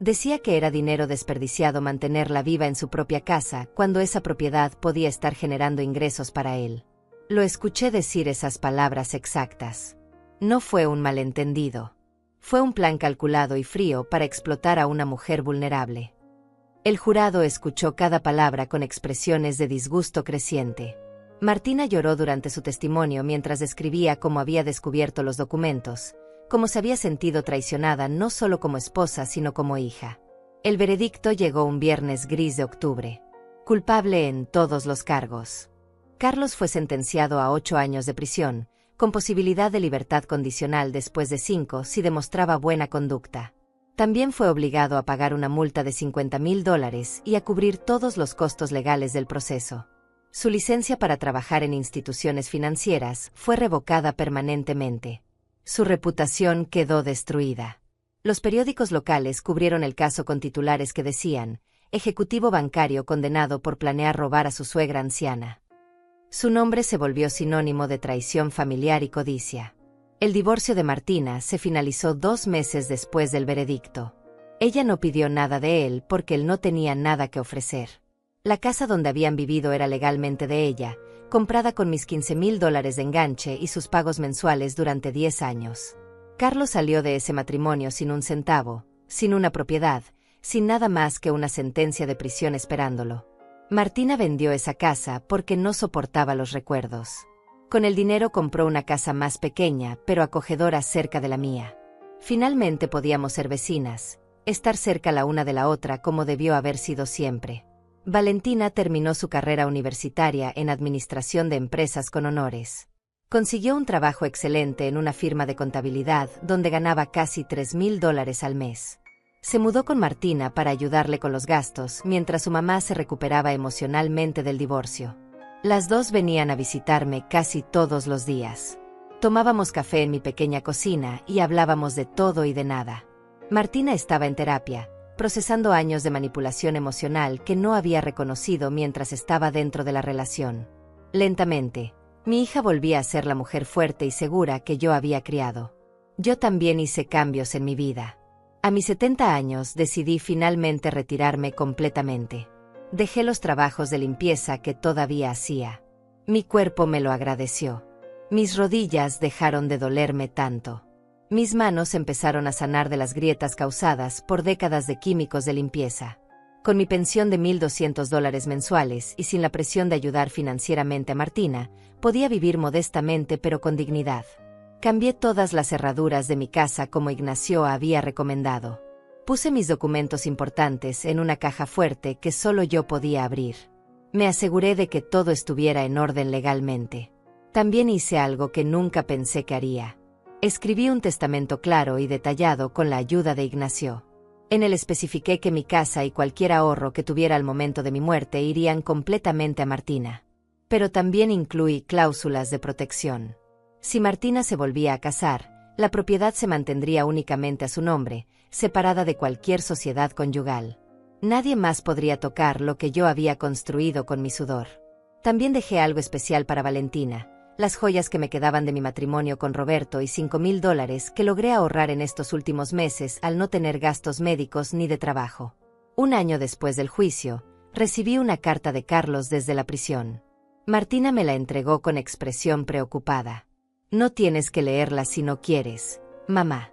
[SPEAKER 1] Decía que era dinero desperdiciado mantenerla viva en su propia casa cuando esa propiedad podía estar generando ingresos para él. Lo escuché decir esas palabras exactas. No fue un malentendido. Fue un plan calculado y frío para explotar a una mujer vulnerable. El jurado escuchó cada palabra con expresiones de disgusto creciente. Martina lloró durante su testimonio mientras describía cómo había descubierto los documentos, cómo se había sentido traicionada no solo como esposa sino como hija. El veredicto llegó un viernes gris de octubre. Culpable en todos los cargos. Carlos fue sentenciado a 8 años de prisión, con posibilidad de libertad condicional después de 5 si demostraba buena conducta. También fue obligado a pagar una multa de $50,000 y a cubrir todos los costos legales del proceso. Su licencia para trabajar en instituciones financieras fue revocada permanentemente. Su reputación quedó destruida. Los periódicos locales cubrieron el caso con titulares que decían: ejecutivo bancario condenado por planear robar a su suegra anciana. Su nombre se volvió sinónimo de traición familiar y codicia. El divorcio de Martina se finalizó 2 meses después del veredicto. Ella no pidió nada de él porque él no tenía nada que ofrecer. La casa donde habían vivido era legalmente de ella, comprada con mis $15,000 de enganche y sus pagos mensuales durante 10 años. Carlos salió de ese matrimonio sin un centavo, sin una propiedad, sin nada más que una sentencia de prisión esperándolo. Martina vendió esa casa porque no soportaba los recuerdos. Con el dinero compró una casa más pequeña, pero acogedora cerca de la mía. Finalmente podíamos ser vecinas, estar cerca la una de la otra como debió haber sido siempre. Valentina terminó su carrera universitaria en Administración de Empresas con honores. Consiguió un trabajo excelente en una firma de contabilidad donde ganaba casi $3,000 al mes. Se mudó con Martina para ayudarle con los gastos mientras su mamá se recuperaba emocionalmente del divorcio. Las dos venían a visitarme casi todos los días. Tomábamos café en mi pequeña cocina y hablábamos de todo y de nada. Martina estaba en terapia, procesando años de manipulación emocional que no había reconocido mientras estaba dentro de la relación. Lentamente, mi hija volvía a ser la mujer fuerte y segura que yo había criado. Yo también hice cambios en mi vida. A mis 70 años decidí finalmente retirarme completamente. Dejé los trabajos de limpieza que todavía hacía. Mi cuerpo me lo agradeció. Mis rodillas dejaron de dolerme tanto. Mis manos empezaron a sanar de las grietas causadas por décadas de químicos de limpieza. Con mi pensión de $1,200 mensuales y sin la presión de ayudar financieramente a Martina, podía vivir modestamente pero con dignidad. Cambié todas las cerraduras de mi casa como Ignacio había recomendado. Puse mis documentos importantes en una caja fuerte que solo yo podía abrir. Me aseguré de que todo estuviera en orden legalmente. También hice algo que nunca pensé que haría. Escribí un testamento claro y detallado con la ayuda de Ignacio. En él especifiqué que mi casa y cualquier ahorro que tuviera al momento de mi muerte irían completamente a Martina. Pero también incluí cláusulas de protección. Si Martina se volvía a casar, la propiedad se mantendría únicamente a su nombre, separada de cualquier sociedad conyugal. Nadie más podría tocar lo que yo había construido con mi sudor. También dejé algo especial para Valentina, las joyas que me quedaban de mi matrimonio con Roberto y $5,000 que logré ahorrar en estos últimos meses al no tener gastos médicos ni de trabajo. Un año después del juicio, recibí una carta de Carlos desde la prisión. Martina me la entregó con expresión preocupada. No tienes que leerla si no quieres, mamá.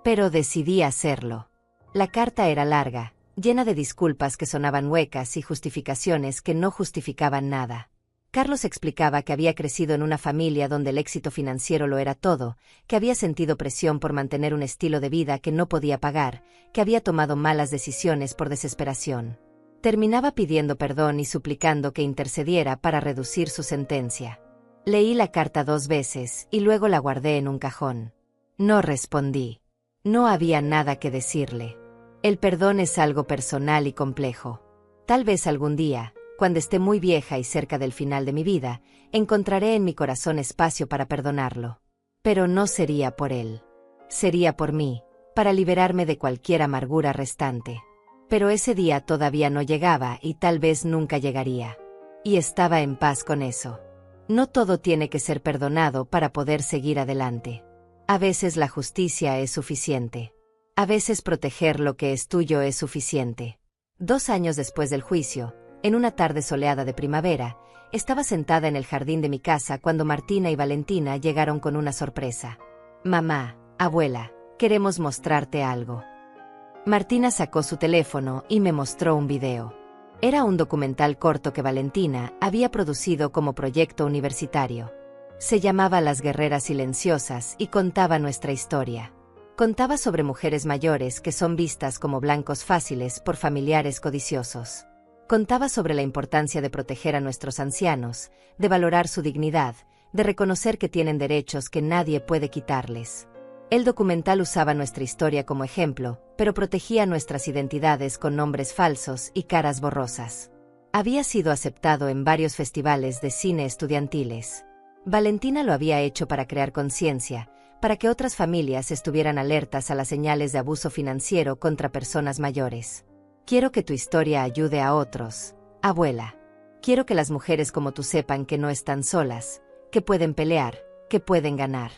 [SPEAKER 1] Pero decidí hacerlo. La carta era larga, llena de disculpas que sonaban huecas y justificaciones que no justificaban nada. Carlos explicaba que había crecido en una familia donde el éxito financiero lo era todo, que había sentido presión por mantener un estilo de vida que no podía pagar, que había tomado malas decisiones por desesperación. Terminaba pidiendo perdón y suplicando que intercediera para reducir su sentencia. Leí la carta 2 veces y luego la guardé en un cajón. No respondí. No había nada que decirle. El perdón es algo personal y complejo. Tal vez algún día, cuando esté muy vieja y cerca del final de mi vida, encontraré en mi corazón espacio para perdonarlo. Pero no sería por él. Sería por mí, para liberarme de cualquier amargura restante. Pero ese día todavía no llegaba y tal vez nunca llegaría. Y estaba en paz con eso. No todo tiene que ser perdonado para poder seguir adelante. A veces la justicia es suficiente. A veces proteger lo que es tuyo es suficiente. 2 años después del juicio, en una tarde soleada de primavera, estaba sentada en el jardín de mi casa cuando Martina y Valentina llegaron con una sorpresa. Mamá, abuela, queremos mostrarte algo. Martina sacó su teléfono y me mostró un video. Era un documental corto que Valentina había producido como proyecto universitario. Se llamaba Las Guerreras Silenciosas y contaba nuestra historia. Contaba sobre mujeres mayores que son vistas como blancos fáciles por familiares codiciosos. Contaba sobre la importancia de proteger a nuestros ancianos, de valorar su dignidad, de reconocer que tienen derechos que nadie puede quitarles. El documental usaba nuestra historia como ejemplo, pero protegía nuestras identidades con nombres falsos y caras borrosas. Había sido aceptado en varios festivales de cine estudiantiles. Valentina lo había hecho para crear conciencia, para que otras familias estuvieran alertas a las señales de abuso financiero contra personas mayores. Quiero que tu historia ayude a otros, abuela. Quiero que las mujeres como tú sepan que no están solas, que pueden pelear, que pueden ganar.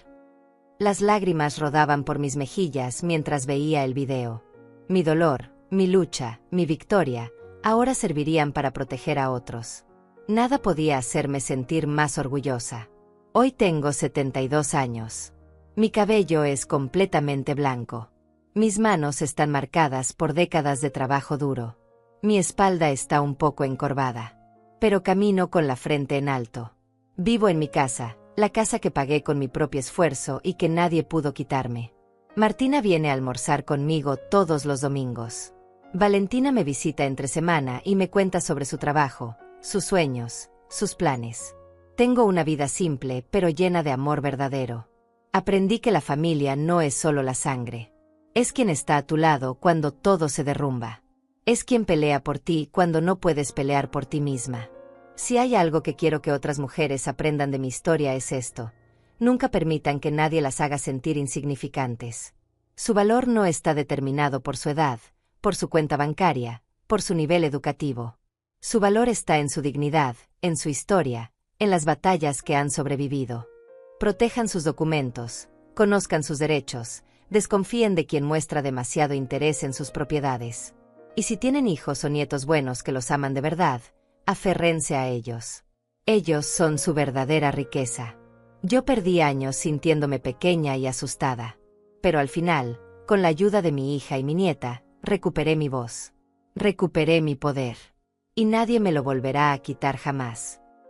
[SPEAKER 1] Las lágrimas rodaban por mis mejillas mientras veía el video. Mi dolor, mi lucha, mi victoria, ahora servirían para proteger a otros. Nada podía hacerme sentir más orgullosa. Hoy tengo 72 años. Mi cabello es completamente blanco. Mis manos están marcadas por décadas de trabajo duro. Mi espalda está un poco encorvada. Pero camino con la frente en alto. Vivo en mi casa, la casa que pagué con mi propio esfuerzo y que nadie pudo quitarme. Martina viene a almorzar conmigo todos los domingos. Valentina me visita entre semana y me cuenta sobre su trabajo, sus sueños, sus planes. Tengo una vida simple, pero llena de amor verdadero. Aprendí que la familia no es solo la sangre. Es quien está a tu lado cuando todo se derrumba. Es quien pelea por ti cuando no puedes pelear por ti misma. Si hay algo que quiero que otras mujeres aprendan de mi historia es esto. Nunca permitan que nadie las haga sentir insignificantes. Su valor no está determinado por su edad, por su cuenta bancaria, por su nivel educativo. Su valor está en su dignidad, en su historia, en las batallas que han sobrevivido. Protejan sus documentos, conozcan sus derechos, desconfíen de quien muestra demasiado interés en sus propiedades. Y si tienen hijos o nietos buenos que los aman de verdad, aférrense a ellos. Ellos son su verdadera riqueza. Yo perdí años sintiéndome pequeña y asustada. Pero al final, con la ayuda de mi hija y mi nieta, recuperé mi voz. Recuperé mi poder. Y nadie me lo volverá a quitar jamás.